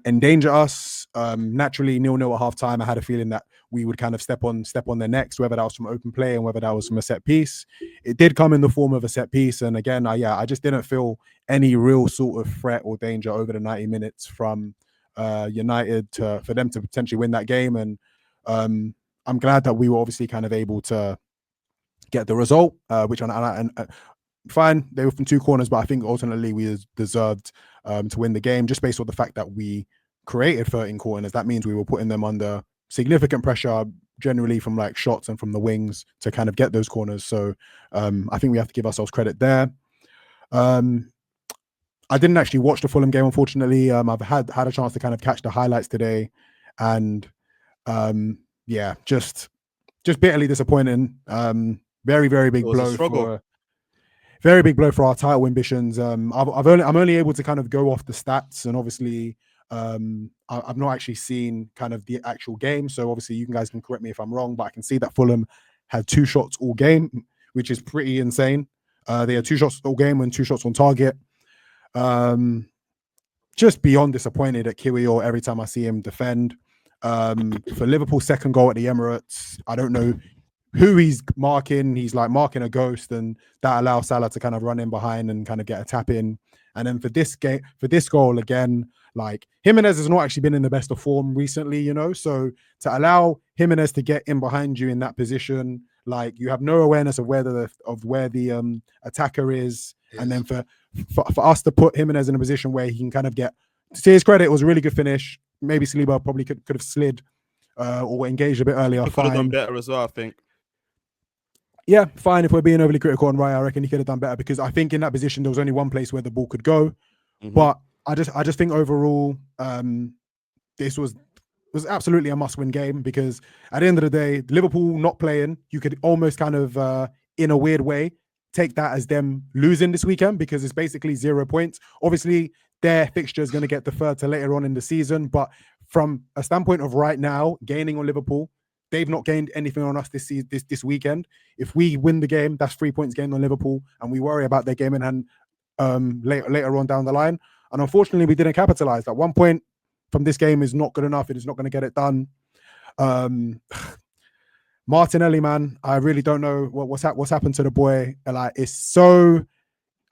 Speaker 4: endanger us. Naturally, 0-0 at half time, I had a feeling that we would kind of step on their necks, whether that was from open play and whether that was from a set piece. It did come in the form of a set piece, and again, I just didn't feel any real sort of threat or danger over the 90 minutes from United for them to potentially win that game. And I'm glad that we were obviously kind of able to get the result, which fine, they were from 2 corners, but I think ultimately we deserved to win the game just based on the fact that we created 13 corners. That means we were putting them under significant pressure generally from like shots and from the wings to kind of get those corners. So I think we have to give ourselves credit there. I didn't actually watch the Fulham game, unfortunately. I've had a chance to kind of catch the highlights today, and yeah, just bitterly disappointing. Very, very big blow very big blow for our title ambitions. I'm only able to kind of go off the stats, and obviously I've not actually seen kind of the actual game. So obviously you guys can correct me if I'm wrong, but I can see that Fulham had 2 shots all game, which is pretty insane. They had 2 shots all game and 2 shots on target. Just beyond disappointed at Gvardiol every time I see him defend. For Liverpool's second goal at the Emirates, I don't know who he's marking. He's like marking a ghost, and that allows Salah to kind of run in behind and kind of get a tap in. And then for this goal again, like Jimenez has not actually been in the best of form recently, you know. So to allow Jimenez to get in behind you in that position, like you have no awareness of where the attacker is, yes. And then for us to put Jimenez in a position where he can kind of get, to his credit, it was a really good finish. Maybe Saliba probably could have slid or engaged a bit earlier.
Speaker 3: Could have done better as well, I think.
Speaker 4: Yeah, fine. If we're being overly critical on Raya, I reckon he could have done better, because I think in that position there was only one place where the ball could go. Mm-hmm. But I just think overall, this was absolutely a must-win game, because at the end of the day, Liverpool not playing, you could almost kind of, in a weird way, take that as them losing this weekend, because it's basically 0 points. Obviously, their fixture is going to get deferred to later on in the season, but from a standpoint of right now, gaining on Liverpool, they've not gained anything on us this weekend. If we win the game, that's 3 points gained on Liverpool, and we worry about their game in hand later on down the line. And unfortunately, we didn't capitalize. That 1 point from this game is not good enough. It is not going to get it done. Martinelli, man, I really don't know what's happened to the boy. Like, it's so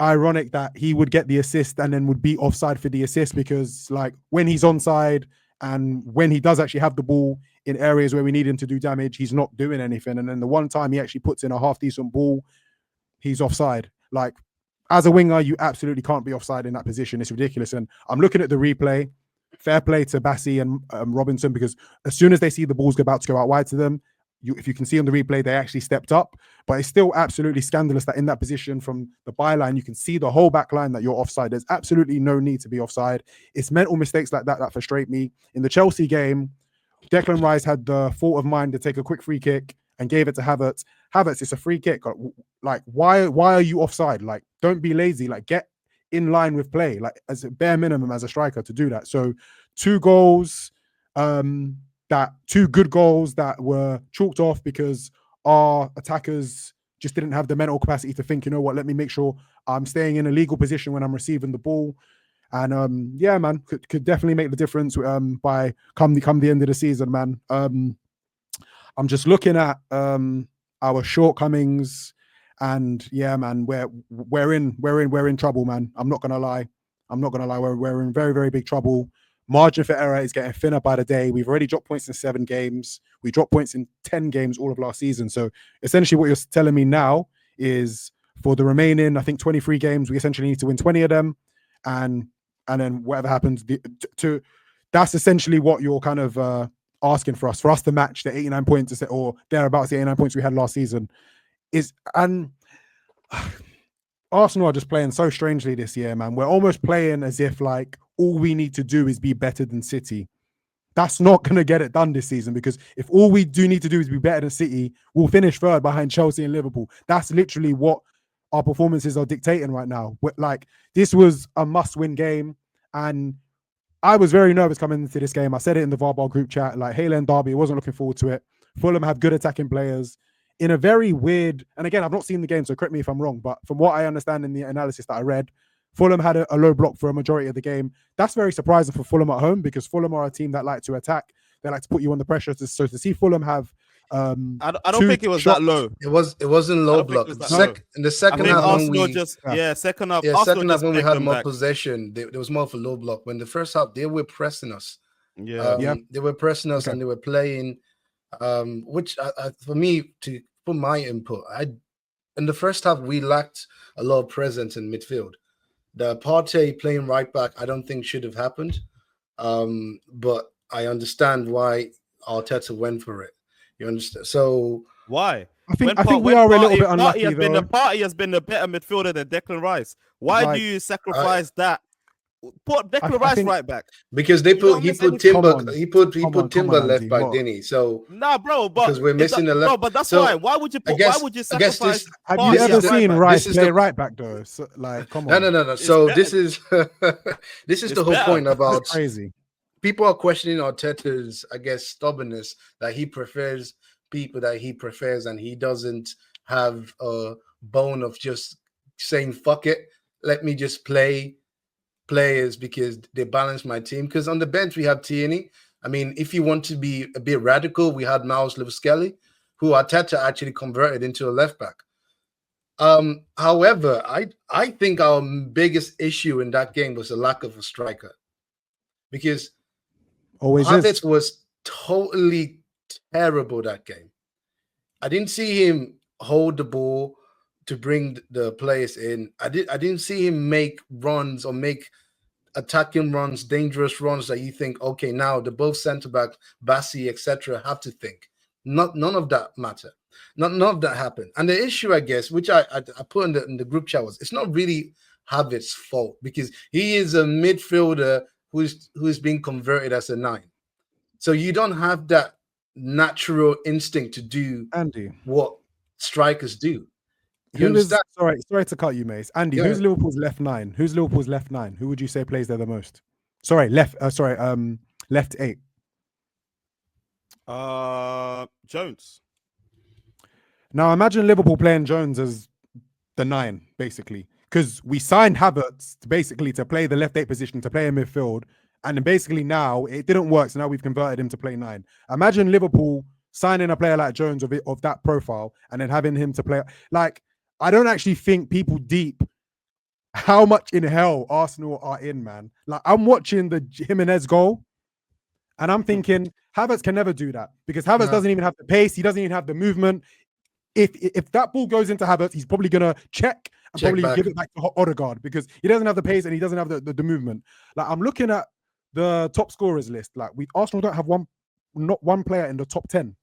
Speaker 4: ironic that he would get the assist and then would be offside for the assist, because like when he's onside and when he does actually have the ball in areas where we need him to do damage, he's not doing anything. And then the one time he actually puts in a half decent ball, he's offside. Like, as a winger, you absolutely can't be offside in that position. It's ridiculous. And I'm looking at the replay. Fair play to Bassey and Robinson, because as soon as they see the ball's about to go out wide to them, if you can see on the replay, they actually stepped up. But it's still absolutely scandalous that in that position from the byline, you can see the whole back line that you're offside. There's absolutely no need to be offside. It's mental mistakes like that that frustrate me. In the Chelsea game, Declan Rice had the thought of mind to take a quick free kick and gave it to Havertz. Havertz, it's a free kick. Like, why are you offside? Like, don't be lazy. Like, get in line with play, like as a bare minimum as a striker to do that. So 2 goals, two good goals that were chalked off because our attackers just didn't have the mental capacity to think, you know what, let me make sure I'm staying in a legal position when I'm receiving the ball. And yeah, man, could definitely make the difference by come the end of the season, man. I'm just looking at our shortcomings, and yeah, man, we're in trouble, man. I'm not gonna lie. We're in very, very big trouble. Margin for error is getting thinner by the day. We've already dropped points in 7 games. We dropped points in 10 games all of last season. So essentially what you're telling me now is for the remaining, I think 23 games, we essentially need to win 20 of them. And then whatever happens, that's essentially what you're kind of asking for us to match the 89 points or thereabouts the 89 points we had last season. And Arsenal are just playing so strangely this year, man. We're almost playing as if like all we need to do is be better than City. That's not going to get it done this season, because if all we do need to do is be better than City, we'll finish third behind Chelsea and Liverpool. That's literally what our performances are dictating right now. Like, this was a must-win game, and I was very nervous coming into this game. I said it in the VARBAR group chat, like, Haaland Derby, I wasn't looking forward to it. Fulham have good attacking players. In a very weird, and again, I've not seen the game, so correct me if I'm wrong, but from what I understand in the analysis that I read, Fulham had a low block for a majority of the game. That's very surprising for Fulham at home, because Fulham are a team that like to attack. They like to put you under pressure. So to see Fulham have,
Speaker 3: I don't think it was that low.
Speaker 2: It wasn't low block. In the second half,
Speaker 3: second half.
Speaker 2: Second half when we had more possession, there was more of a low block. When the first half, they were pressing us. They were pressing us, and they were playing. Which for me, to put my input, in the first half we lacked a lot of presence in midfield. The Partey playing right back, I don't think should have happened, but I understand why Arteta went for it. You understand? So
Speaker 3: why?
Speaker 4: I think we are a little bit unlucky.
Speaker 3: Partey has been a better midfielder than Declan Rice. Why do you sacrifice that? Put Declan Rice right back,
Speaker 2: because he put Timber left back, didn't he? So
Speaker 3: bro, but
Speaker 2: because we're missing the left.
Speaker 3: No, but that's why. Why would you sacrifice?
Speaker 4: Have you ever seen Rice play right back though? So, like, come on.
Speaker 2: No. So this is the whole point about
Speaker 4: crazy.
Speaker 2: People are questioning Arteta's, I guess, stubbornness, that he prefers people that he prefers, and he doesn't have a bone of just saying fuck it, let me just play players because they balance my team. Because on the bench we have Tierney. I mean, if you want to be a bit radical, we had Miles Lewis-Skelly, who Arteta actually converted into a left back. However, I think our biggest issue in that game was the lack of a striker, because Havertz was totally terrible that game. I didn't see him hold the ball to bring the players in. I didn't see him make runs or make attacking runs, dangerous runs that you think, okay, now the both centre back, Bassey, etc., have to think. None of that matter. None of that happened. And the issue, I guess, which I put in the group chat, was it's not really Havertz's fault, because he is a midfielder who's being converted as a 9. So you don't have that natural instinct to do what strikers do.
Speaker 4: Sorry to cut you, Mace. Andy, who's Liverpool's left 9? Who's Liverpool's left 9? Who would you say plays there the most? Left 8.
Speaker 3: Jones.
Speaker 4: Now imagine Liverpool playing Jones as the 9, basically, because we signed Havertz to play the left 8 position, to play in midfield, and then basically now it didn't work, so now we've converted him to play 9. Imagine Liverpool signing a player like Jones of that profile and then having him to play. Like, I don't actually think people deep how much in hell Arsenal are in, man. Like, I'm watching the Jimenez goal and I'm thinking Havertz can never do that because Havertz doesn't even have the pace. He doesn't even have the movement. If that ball goes into Havertz, he's probably going to check probably
Speaker 2: back.
Speaker 4: give it back to Odegaard because he doesn't have the pace and he doesn't have the movement. Like, I'm looking at the top scorers list. Like, Arsenal don't have not one player in the top 10.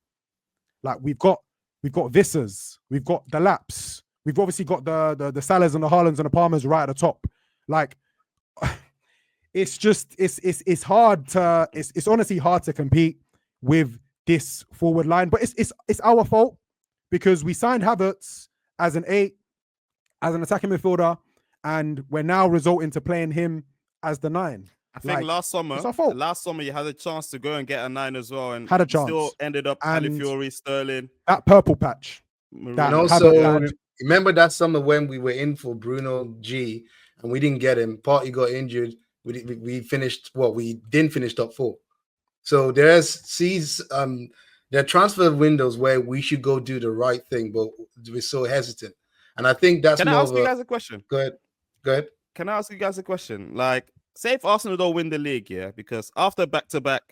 Speaker 4: Like, we've got Vissers, we've got the Laps, we've obviously got the Salahs and the Haalands and the Palmers right at the top. Like, it's just it's hard to it's honestly hard to compete with this forward line. But it's our fault because we signed Havertz as an 8, as an attacking midfielder, and we're now resulting to playing him as the 9.
Speaker 3: I think last summer you had a chance to go and get a 9 as well, and
Speaker 4: had a chance.
Speaker 3: Still ended up Calafiori, Sterling,
Speaker 4: that purple patch.
Speaker 2: And also, remember that summer when we were in for Bruno G and we didn't get him. Partey got injured. We finished we didn't finish top 4. So there are transfer windows where we should go do the right thing, but we're so hesitant. And I think that's
Speaker 3: Can I ask you guys a question?
Speaker 2: Go ahead.
Speaker 3: Can I ask you guys a question? Like, say if Arsenal don't win the league, yeah, because after back-to-back,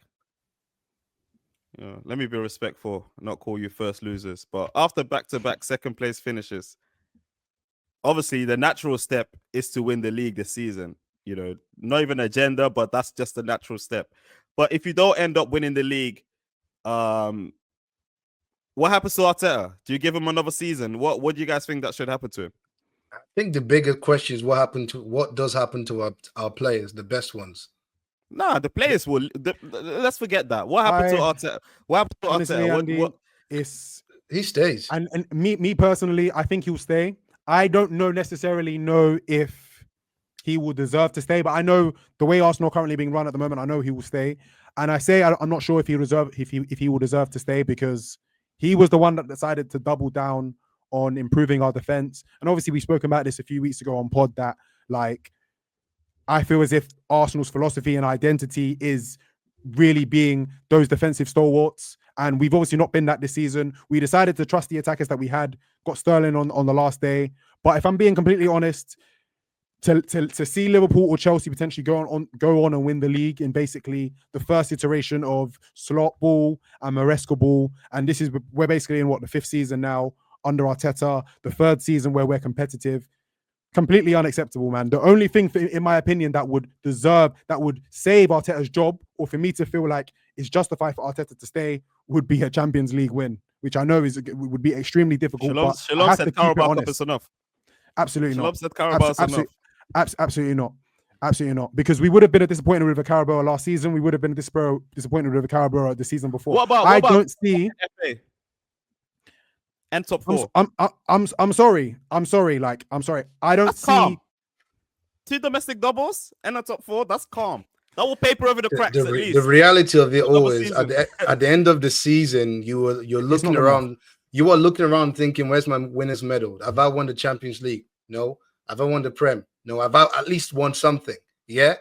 Speaker 3: let me be respectful, not call you first losers, but after back-to-back second place finishes, obviously the natural step is to win the league this season. Not even agenda, but that's just the natural step. But if you don't end up winning the league, what happens to Arteta? Do you give him another season? What do you guys think that should happen to him?
Speaker 2: I think the bigger question is what does happen to our players, the best ones.
Speaker 3: Nah, the players will. Let's forget that. What happened to Arteta? What happened to
Speaker 4: honestly,
Speaker 3: Arteta?
Speaker 4: Andy,
Speaker 2: he stays.
Speaker 4: And me personally, I think he'll stay. I don't necessarily know if he will deserve to stay, but I know the way Arsenal are currently being run at the moment, I know he will stay. And I say I'm not sure if he will deserve to stay because he was the one that decided to double down on improving our defense. And obviously we spoke about this a few weeks ago on pod that, like, I feel as if Arsenal's philosophy and identity is really being those defensive stalwarts. And we've obviously not been that this season. We decided to trust the attackers that we had, got Sterling on the last day. But if I'm being completely honest, to see Liverpool or Chelsea potentially go on and win the league in basically the first iteration of slot ball and Maresca ball, and we're basically in the 5th season now under Arteta, the 3rd season where we're competitive. Completely unacceptable, man. The only thing, in my opinion, that would save Arteta's job, or for me to feel like it's justified for Arteta to stay, would be a Champions League win, which I know would be extremely difficult.
Speaker 3: Shalom said Carabao Cup is enough.
Speaker 4: Absolutely not.
Speaker 3: Said Carabao is enough.
Speaker 4: Absolutely not. Absolutely not. Because we would have been disappointed with the Carabao last season. We would have been disappointed with the Carabao the season before.
Speaker 3: What about
Speaker 4: don't see
Speaker 3: FA and top 4?
Speaker 4: I'm sorry. I'm sorry. I don't see
Speaker 3: calm. 2 domestic doubles and a top 4. That's calm. That will paper over the cracks at least.
Speaker 2: The reality of it all is at the end of the season, you're looking around. You are looking around thinking, "Where's my winner's medal? Have I won the Champions League? No. Have I won the Prem? No. Have I at least won something? Yeah.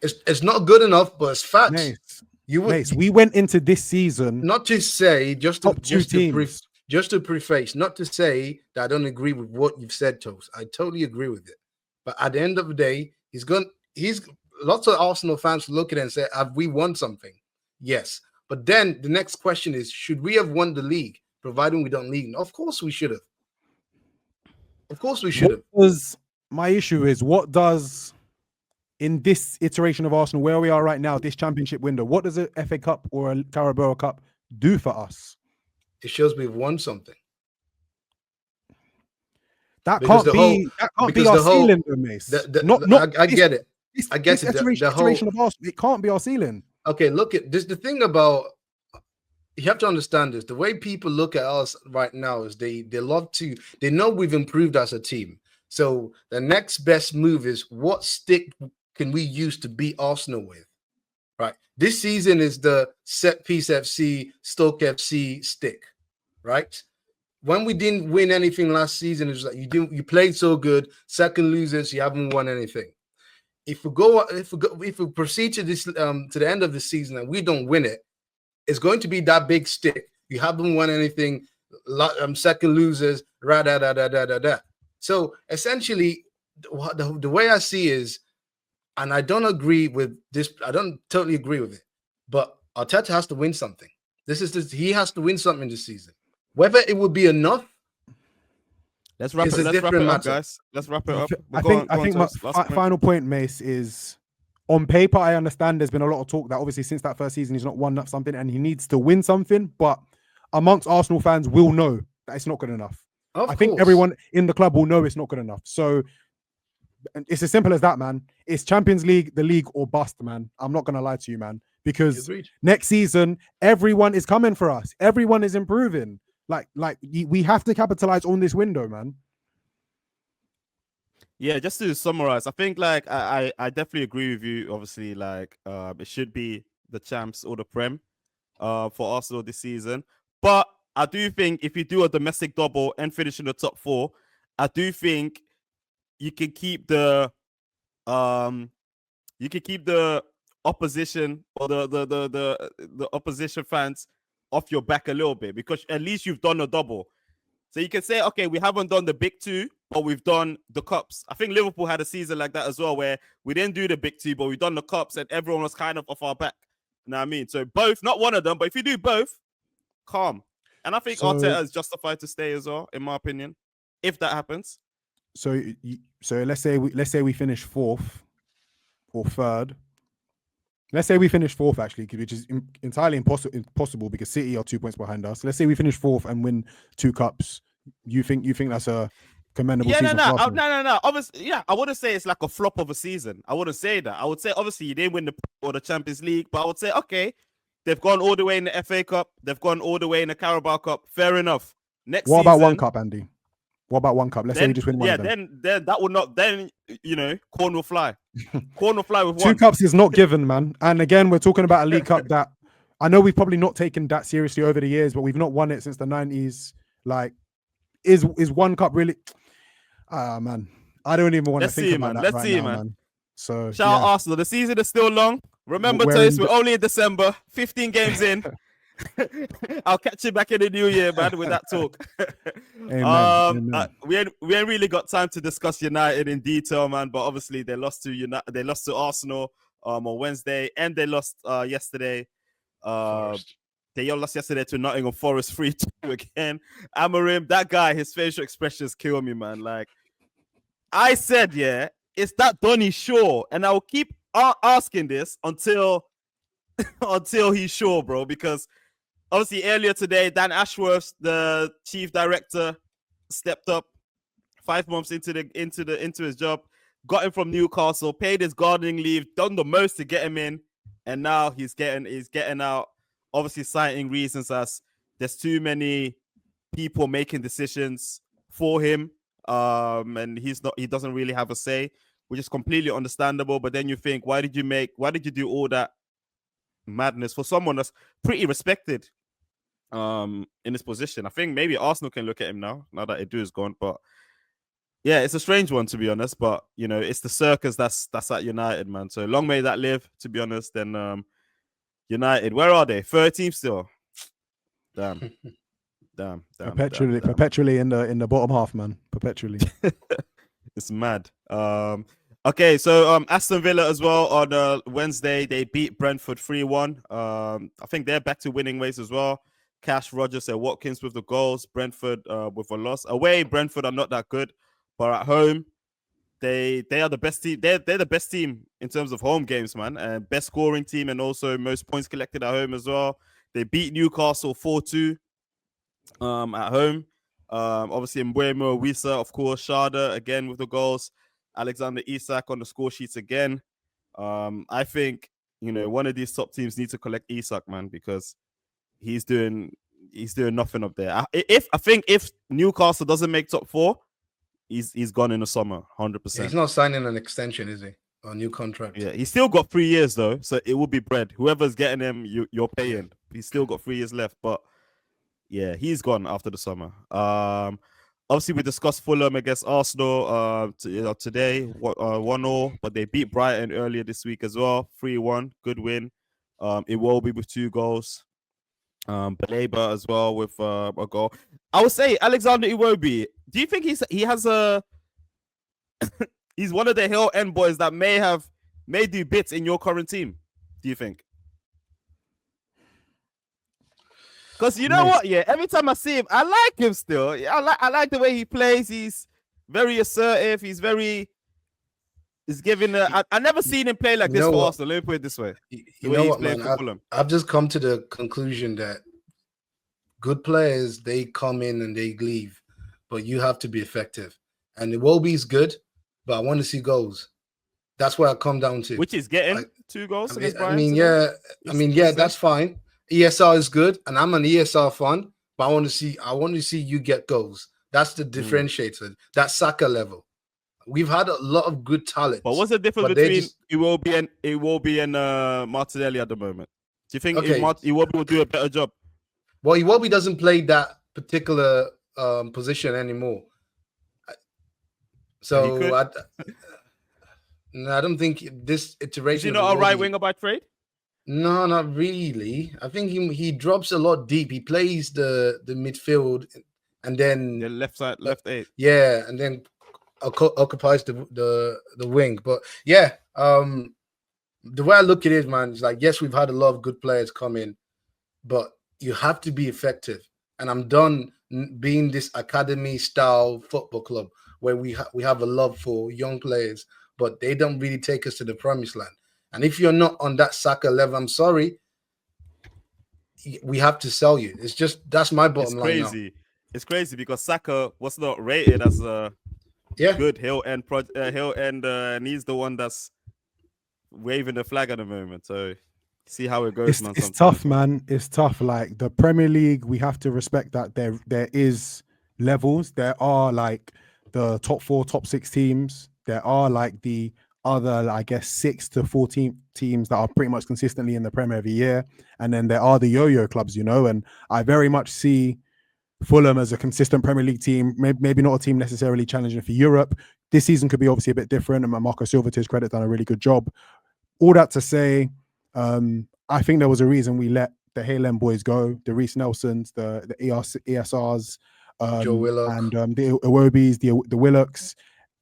Speaker 2: It's not good enough, but it's facts.
Speaker 4: We went into this season
Speaker 2: not to say just to preface, not to say that I don't agree with what you've said, Toast. I totally agree with it. But at the end of the day, he's lots of Arsenal fans look at it and say, have we won something? Yes. But then the next question is, should we have won the league, providing we don't league? Of course we should have. Of course we should have.
Speaker 4: My issue is, what does, in this iteration of Arsenal, where we are right now, this championship window, what does a FA Cup or a Carabao Cup do for us?
Speaker 2: It shows we've won something.
Speaker 4: That can't be our ceiling, though, Mace.
Speaker 2: I get it. I get it.
Speaker 4: The iteration of Arsenal, it can't be our ceiling.
Speaker 2: Okay, look at this. The thing about, you have to understand this. The way people look at us right now is they know we've improved as a team. So the next best move is, what stick can we use to beat Arsenal with? right? This season is the set piece FC, Stoke FC stick, right? When we didn't win anything last season, it was like you played so good, second losers, you haven't won anything. If we proceed to this to the end of the season and we don't win it, it's going to be that big stick. You haven't won anything, second losers, da. So essentially, the way I see is, and I don't agree with this. I don't totally agree with it, but Arteta has to win something. He has to win something this season. Whether it would be enough,
Speaker 3: let's wrap it up, guys. Let's wrap it up.
Speaker 4: I think my final point, Mace, is on paper. I understand there's been a lot of talk that obviously since that first season he's not won something and he needs to win something. But amongst Arsenal fans, will know that it's not good enough. I think everyone in the club will know it's not good enough. So it's as simple as that, man. It's Champions League, the league, or bust, man. I'm not gonna lie to you, man, because next season everyone is coming for us. Everyone is improving. Like we have to capitalize on this window, man.
Speaker 3: Yeah, just to summarize, I think like I definitely agree with you. Obviously, like it should be the champs or the Prem for Arsenal this season. But I do think if you do a domestic double and finish in the top 4, I do think you can keep the opposition or the opposition fans off your back a little bit, because at least you've done a double. So you can say, okay, we haven't done the big 2, but we've done the cups. I think Liverpool had a season like that as well, where we didn't do the big 2, but we've done the cups and everyone was kind of off our back. You know what I mean? So both, not one of them, but if you do both, calm. And I think Arteta is justified to stay as well, in my opinion, if that happens.
Speaker 4: So let's say we finish 4th or 3rd. Let's say we finish 4th, actually, which is entirely impossible because City are 2 points behind us. Let's say we finish 4th and win 2 cups. You think that's a commendable season?
Speaker 3: No. Obviously, yeah, I wouldn't say it's like a flop of a season. I wouldn't say that. I would say obviously you didn't win the Champions League, but I would say okay, they've gone all the way in the FA Cup. They've gone all the way in the Carabao Cup. Fair enough.
Speaker 4: What about one cup, Andy? What about one cup? Let's say we just win one of them.
Speaker 3: Then that would not. Then corn will fly. Corn will fly with
Speaker 4: 2 cups is not given, man. And again, we're talking about a League Cup that I know we've probably not taken that seriously over the years, but we've not won it since the 90s. Like, is one cup really? Man, I don't even want to think about that right now, man. So
Speaker 3: shout out Arsenal. The season is still long. Remember, Toast, we're only in December. 15 games in. I'll catch you back in the new year, man, with that talk.
Speaker 4: Amen.
Speaker 3: We ain't really got time to discuss United in detail, man. But obviously they lost to Arsenal on Wednesday, and they lost yesterday. They lost yesterday to Nottingham Forest 3-2 again. Amorim, that guy, his facial expressions kill me, man. Like I said, yeah, it's that Donny Shaw, and I will keep asking this until he's sure, bro, because obviously earlier today, Dan Ashworth, the chief director, stepped up 5 months into his job, got him from Newcastle, paid his gardening leave, done the most to get him in, and now he's getting out. Obviously, citing reasons as there's too many people making decisions for him, and he doesn't really have a say, which is completely understandable. But then you think, why did you do all that madness for someone that's pretty respected in this position? I think maybe Arsenal can look at him now that Edu is gone, but yeah, it's a strange one, to be honest. But it's the circus that's at United, man. So long may that live, to be honest. Then United, where are they? 13th still. Damn.
Speaker 4: Perpetually in the bottom half, man. Perpetually.
Speaker 3: It's mad. Okay, so Aston Villa as well on Wednesday, they beat Brentford 3-1. I think they're back to winning ways as well. Cash, Rogers, and Watkins with the goals. Brentford with a loss. Away, Brentford are not that good, but at home, they are the best team. They're the best team in terms of home games, man, and best scoring team, and also most points collected at home as well. They beat Newcastle 4-2 at home. Obviously, Mbeumo, Wissa, of course, Shada again with the goals. Alexander Isak on the score sheets again. I think one of these top teams need to collect Isak, man, because he's doing nothing up there. I think if Newcastle doesn't make top 4, he's gone in the summer, 100%.
Speaker 2: He's not signing an extension, is he? a new contract.
Speaker 3: Yeah, he's still got 3 years though, so it will be bread. Whoever's getting him, you're paying.
Speaker 2: Yeah.
Speaker 3: He's still got 3 years left, but yeah, he's gone after the summer. Obviously we discussed Fulham against Arsenal today, 1-0, but they beat Brighton earlier this week as well, 3-1, good win. It will be with 2 goals. Baleba as well with a goal. I would say Alexander Iwobi. Do you think he has a he's one of the Hill End boys that may do bits in your current team? Do you think? Because you know what? Yeah, every time I see him, I like him still. I like the way he plays. He's very assertive. He's giving I never seen him play like this for Arsenal. Let me put it this way.
Speaker 2: You know what, man? I've just come to the conclusion that good players, they come in and they leave, but you have to be effective. And Iwobi's good, but I want to see goals. That's what I come down to.
Speaker 3: Which is getting 2 goals against Brighton.
Speaker 2: I mean, that's fine. ESR is good, and I'm an ESR fan, but I want to see you get goals. That's the differentiator. That Saka level. We've had a lot of good talent.
Speaker 3: But what's the difference between Iwobi and Martinelli at the moment? Do you think Iwobi will do a better job?
Speaker 2: Well, Iwobi doesn't play that particular position anymore. So I don't think this iteration.
Speaker 3: Is he not a right winger by trade?
Speaker 2: No, not really. I think he drops a lot deep. He plays the midfield and then
Speaker 3: the left side, left 8.
Speaker 2: Yeah, and then occupies the wing. But yeah, the way I look at it, man, is like, yes, we've had a lot of good players come in, but you have to be effective. And I'm done being this academy style football club where we have a love for young players, but they don't really take us to the promised land. And if you're not on that Saka level, I'm sorry, we have to sell you. It's just, that's my bottom line now.
Speaker 3: It's crazy because Saka was not rated as a good Hill End, and he's the one that's waving the flag at the moment. So see how it goes, man.
Speaker 4: It's tough, man. It's tough. Like the Premier League, we have to respect that there is levels. There are like the top 4, top 6 teams. There are like the other, I guess, 6 to 14 teams that are pretty much consistently in the Premier every year. And then there are the yo-yo clubs, and I very much see Fulham as a consistent Premier League team, maybe not a team necessarily challenging for Europe. This season could be obviously a bit different, and Marco Silva, to his credit, done a really good job. All that to say, I think there was a reason we let the Haaland boys go, the Reece Nelsons, the ESRs,
Speaker 2: Joe Willock,
Speaker 4: and the Iwobis, the Willocks.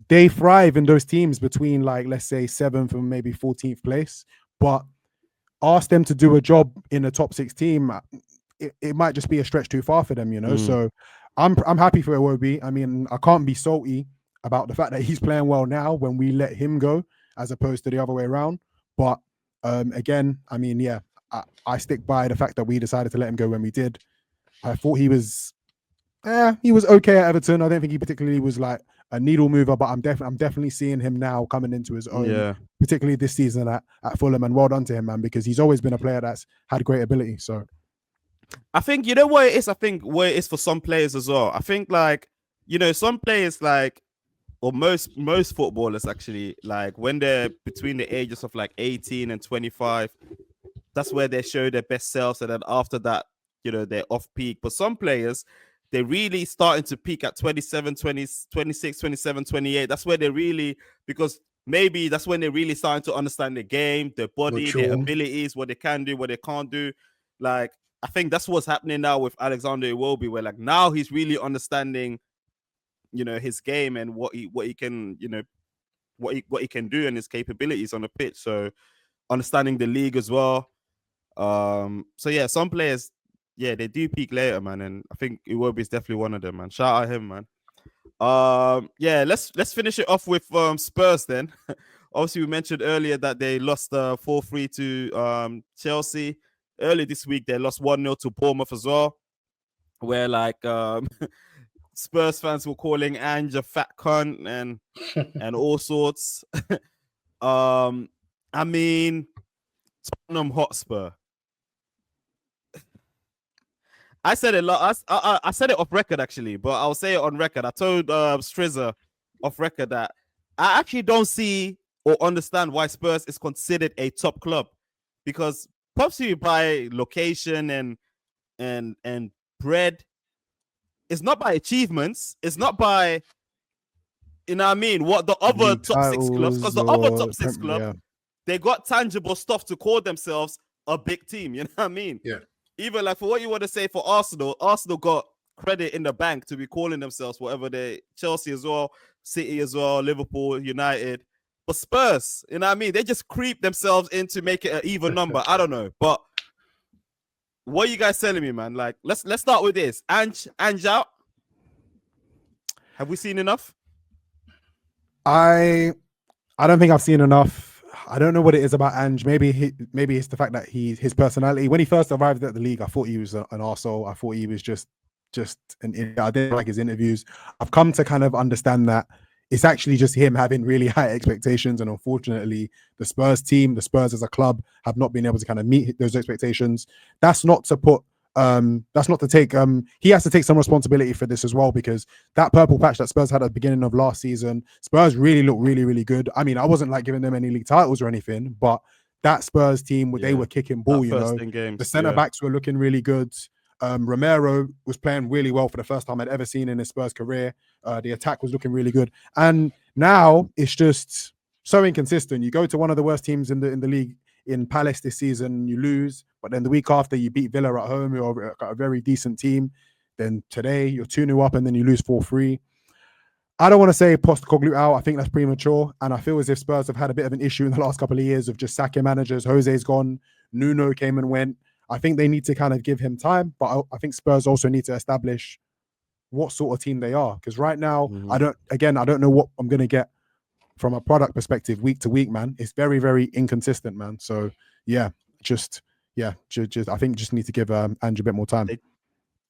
Speaker 4: They thrive in those teams between, like, let's say 7th and maybe 14th place. But ask them to do a job in a top 6 team, it might just be a stretch too far for them, So I'm happy for Iwobi. I mean, I can't be salty about the fact that he's playing well now when we let him go, as opposed to the other way around. But again, I mean, yeah, I stick by the fact that we decided to let him go when we did. I thought he was okay at Everton. I don't think he particularly was like a needle mover, but I'm definitely seeing him now coming into his own, particularly this season at Fulham. And well done to him, man, because he's always been a player that's had great ability. So
Speaker 3: I think, you know what it is? I think what it is for some players as well. I think, like, some players, like, or most footballers actually, like, when they're between the ages of like 18 and 25, that's where they show their best selves. And then after that, they're off peak. But some players, they're really starting to peak at 27, 20, 26, 27, 28. That's where they really, because maybe that's when they're really starting to understand the game, their body, their abilities, what they can do, what they can't do. Like, I think that's what's happening now with Alexander Iwobi, where like now he's really understanding, his game and what he can, what he can do and his capabilities on the pitch. So understanding the league as well. So yeah, some players, yeah, they do peak later, man, and I think Iwobi is definitely one of them, man. Shout out him, man. Yeah, let's finish it off with Spurs then. Obviously, we mentioned earlier that they lost 4-3 to Chelsea. Earlier this week, they lost 1-0 to Bournemouth as well, where like Spurs fans were calling Ange a fat cunt and all sorts. I mean, Tottenham Hotspur. I said it. I said it off record actually, but I'll say it on record. I told Strizza off record that I actually don't see or understand why Spurs is considered a top club, because possibly by location and bread, it's not by achievements, it's not by, you know what I mean, what the other
Speaker 4: League
Speaker 3: top six clubs, because the other top six club, they got tangible stuff to call themselves a big team, you know what I mean?
Speaker 2: Yeah.
Speaker 3: Even like for what you want to say for Arsenal got credit in the bank to be calling themselves whatever they, Chelsea as well, City as well, Liverpool, United. But Spurs, you know what I mean? They just creep themselves in to make it an even number. I don't know. But what are you guys telling me, man? Like, let's start with this. Ange out. Have we seen enough?
Speaker 4: I don't think I've seen enough. I don't know what it is about Ange. Maybe it's the fact that his personality. When he first arrived at the league, I thought he was an arsehole. I thought he was just I didn't like his interviews. I've come to kind of understand that it's actually just him having really high expectations, and unfortunately, the Spurs team, the Spurs as a club, have not been able to kind of meet those expectations. That's not to put. That's not to take. He has to take some responsibility for this as well, because that purple patch that Spurs had at the beginning of last season, Spurs really looked really, really good. I mean, I wasn't like giving them any league titles or anything, but that Spurs team, they were kicking ball. You know, the centre backs were looking really good. Romero was playing really well for the first time I'd ever seen in his Spurs career. The attack was looking really good, and now it's just so inconsistent. You go to one of the worst teams in the league in Palace this season, you lose, but then the week after you beat Villa at home, you're a very decent team. Then today you're 2-0 up and then you lose 4-3. I don't want to say Postecoglou out. I think that's premature, and I feel as if Spurs have had a bit of an issue in the last couple of years of just sacking managers. Jose's gone, Nuno came and went. I think they need to kind of give him time, but I think Spurs also need to establish what sort of team they are, because right now I don't know what I'm going to get from a product perspective week to week, man. It's very, very inconsistent, man. So I think just need to give Ange a bit more time.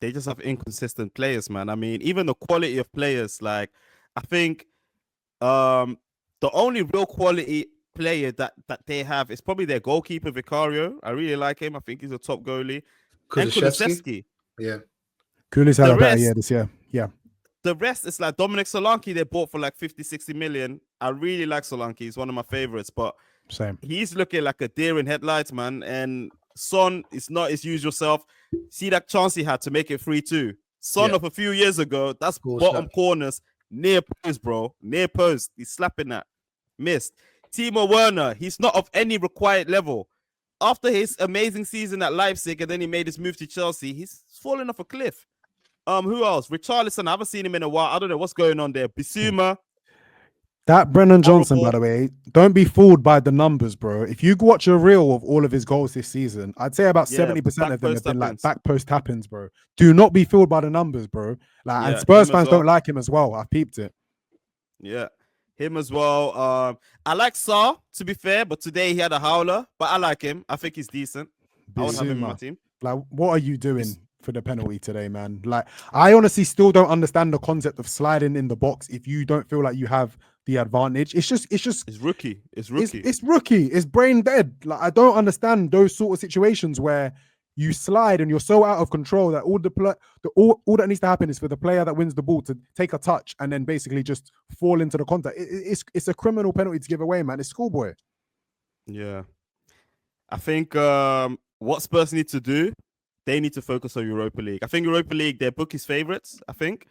Speaker 3: They just have inconsistent players, man. I mean, even the quality of players, like I think the only real quality player that they have is probably their goalkeeper Vicario. I really like him. I think he's a top goalie. And Kulusevski.
Speaker 2: Yeah.
Speaker 4: Kulis had a better year this year. Yeah.
Speaker 3: The rest is like Dominic Solanke, they bought for like 50-60 million. I really like Solanke. He's one of my favorites, but
Speaker 4: same.
Speaker 3: He's looking like a deer in headlights, man. And Son is not his usual self. See that chance he had to make it 3-2. Son of a few years ago, that's bottom corners, near post, bro. Near post. He's slapping that. Missed. Timo Werner, he's not of any required level. After his amazing season at Leipzig and then he made his move to Chelsea, he's fallen off a cliff. Who else? Richarlison, I haven't seen him in a while. I don't know what's going on there. Bissouma.
Speaker 4: That Brennan Johnson, by the way, don't be fooled by the numbers, bro. If you watch a reel of all of his goals this season, I'd say about 70% of them have been like back post happens, bro. Do not be fooled by the numbers, bro. Like, and Spurs fans don't like him as well. I've peeped it.
Speaker 3: Yeah, him as well. I like Sarr, to be fair, but today he had a howler. But I like him. I think he's decent. I would have him in my team.
Speaker 4: Like, what are you doing for the penalty today, man? Like, I honestly still don't understand the concept of sliding in the box if you don't feel like you have the advantage. It's rookie. It's rookie. It's brain dead. Like, I don't understand those sort of situations where you slide and you're so out of control that all that needs to happen is for the player that wins the ball to take a touch and then basically just fall into the contact. It's a criminal penalty to give away, man. It's schoolboy. Yeah,
Speaker 3: I think what Spurs need to do, they need to focus on Europa League. I think Europa League, their bookies' favorites. I think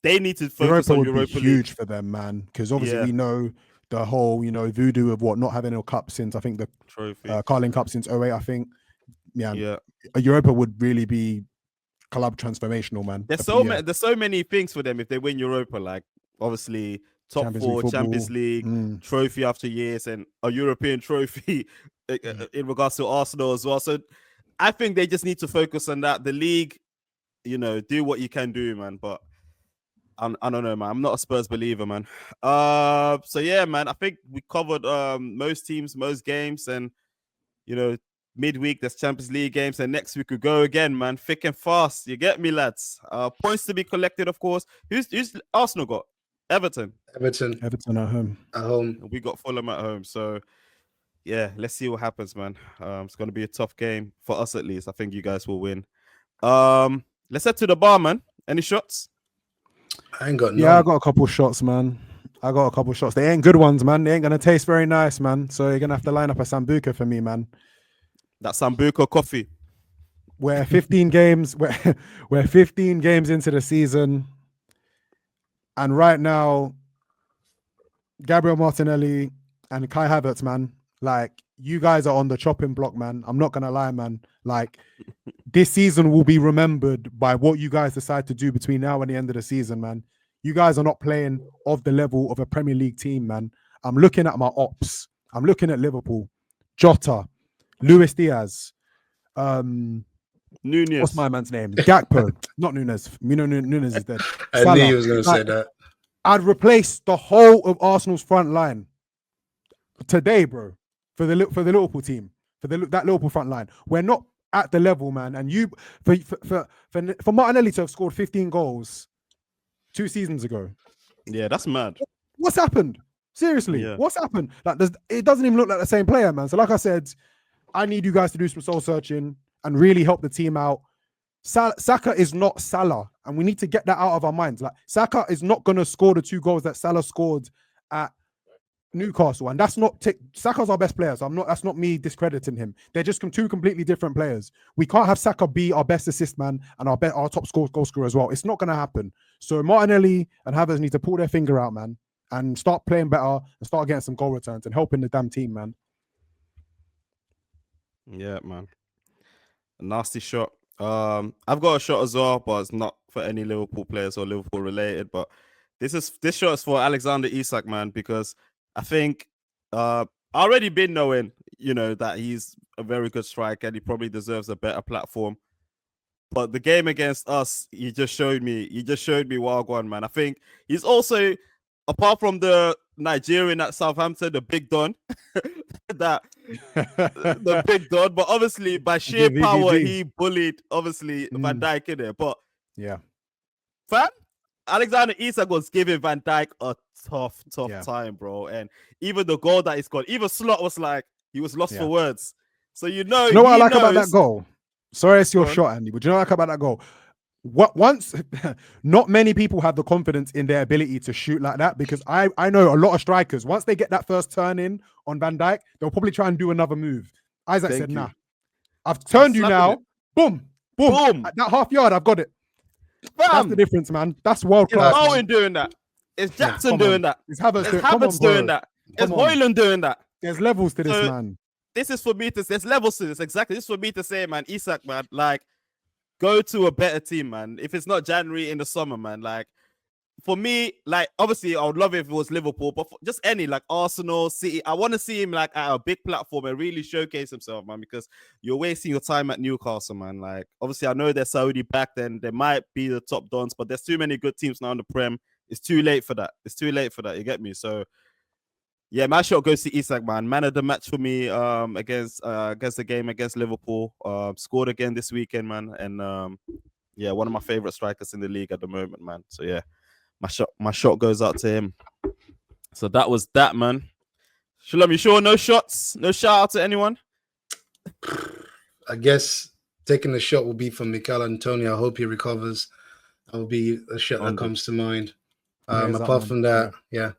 Speaker 3: they need to focus on Europa League.
Speaker 4: Huge for them, man, because obviously we know the whole, voodoo of not having a cup since, I think, the trophy Carling Cup since 08, I think. Yeah. Europa would really be club transformational, man.
Speaker 3: There's so many things for them if they win Europa, like obviously top Champions 4, League Champions League, trophy after years, and a European trophy in regards to Arsenal as well. So I think they just need to focus on that. The league, do what you can do, man. But I don't know, man. I'm not a Spurs believer, man. So yeah, man. I think we covered most teams, most games, and midweek there's Champions League games, and next week we go again, man. Thick and fast. You get me, lads? Points to be collected, of course. Who's Arsenal got? Everton
Speaker 4: at home.
Speaker 3: We got Fulham at home. So yeah, let's see what happens, man. It's gonna be a tough game for us, at least. I think you guys will win. Let's head to the bar, man. Any shots?
Speaker 2: I ain't got none.
Speaker 4: Yeah, I got a couple shots, man. I got a couple shots. They ain't good ones, man. They ain't gonna taste very nice, man. So you're gonna have to line up a sambuca for me, man.
Speaker 3: That Sambuca coffee.
Speaker 4: We're 15 games. We're 15 games into the season, and right now, Gabriel Martinelli and Kai Havertz, man, like you guys are on the chopping block, man. I'm not gonna lie, man. Like this season will be remembered by what you guys decide to do between now and the end of the season, man. You guys are not playing of the level of a Premier League team, man. I'm looking at my ops. I'm looking at Liverpool, Jota, Luis Diaz,
Speaker 3: Nunez.
Speaker 4: what's my man's name? Gakpo, not Nunez. You know Nunez is dead.
Speaker 2: I knew he was going to say
Speaker 4: Like,
Speaker 2: that.
Speaker 4: I'd replace the whole of Arsenal's front line today, bro, for the Liverpool team, that Liverpool front line. We're not at the level, man. And you for Martinelli to have scored 15 goals 2 seasons ago.
Speaker 3: Yeah, that's mad.
Speaker 4: What's happened? Seriously, what's happened? Like, it doesn't even look like the same player, man. So, like I said, I need you guys to do some soul searching and really help the team out. Saka is not Salah, and we need to get that out of our minds. Like, Saka is not going to score the 2 goals that Salah scored at Newcastle, and that's not Saka's our best player. So that's not me discrediting him. They're just 2 completely different players. We can't have Saka be our best assist man and our top goal scorer as well. It's not going to happen. So Martinelli and Havertz need to pull their finger out, man, and start playing better and start getting some goal returns and helping the damn team, man.
Speaker 3: Yeah, man. A nasty shot. I've got a shot as well, but it's not for any Liverpool players or Liverpool related. But this shot is for Alexander Isak, man, because I think I already been knowing, that he's a very good striker and he probably deserves a better platform. But the game against us, he just showed me Wagwan, man. I think he's also, apart from the Nigerian at Southampton, the big Don, the big Don. But obviously, by sheer power, he bullied obviously Van Dijk in there. But
Speaker 4: yeah,
Speaker 3: fam, Alexander Isak was giving Van Dijk a tough time, bro. And even the goal that he scored, even Slot was like, he was lost for words. So
Speaker 4: you know what I like about that goal? Sorry, it's your
Speaker 3: Go on.
Speaker 4: shot, Andy. But you know what I like about that goal? Once, not many people have the confidence in their ability to shoot like that, because I know a lot of strikers, once they get that first turn in on Van Dijk, they'll probably try and do another move. Isak said, nah, I've turned you now. Boom, boom. At that half yard, I've got it. Bam. That's the difference, man. That's world class.
Speaker 3: It's Owen doing that. It's Jackson doing that.
Speaker 4: It's Havertz
Speaker 3: doing that. It's Hoyland doing that.
Speaker 4: There's levels to this, man.
Speaker 3: This is for me to. There's levels to this. Exactly. This is for me to say, man. Isak, man. Like, go to a better team, man. If it's not January, in the summer, man. Like, for me, like, obviously, I would love it if it was Liverpool, but just any, like, Arsenal, City. I want to see him, like, at a big platform and really showcase himself, man, because you're wasting your time at Newcastle, man. Like, obviously, I know they're Saudi back then. They might be the top dons, but there's too many good teams now in the Prem. It's too late for that. You get me? So, yeah, my shot goes to Isak, man. Man of the match for me against the game against Liverpool. Scored again this weekend, man. And, yeah, one of my favorite strikers in the league at the moment, man. So, yeah. My shot goes out to him. So that was that, man. Shalom, you sure no shots? No shout out to anyone?
Speaker 2: I guess taking the shot will be from Mikel Antonio. I hope he recovers. That will be a shot that comes to mind. Apart from that, yeah,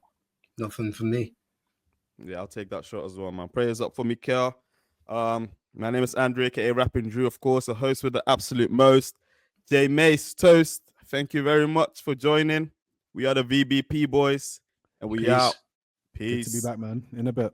Speaker 2: nothing from me.
Speaker 3: Yeah, I'll take that shot as well, man. Prayers up for Mikel. My name is Andrew, aka Rapping Drew, of course, a host with the absolute most. J Mace Toast. Thank you very much for joining. We are the VBP boys, and we out. Peace.
Speaker 4: Good to be back, man. In a bit.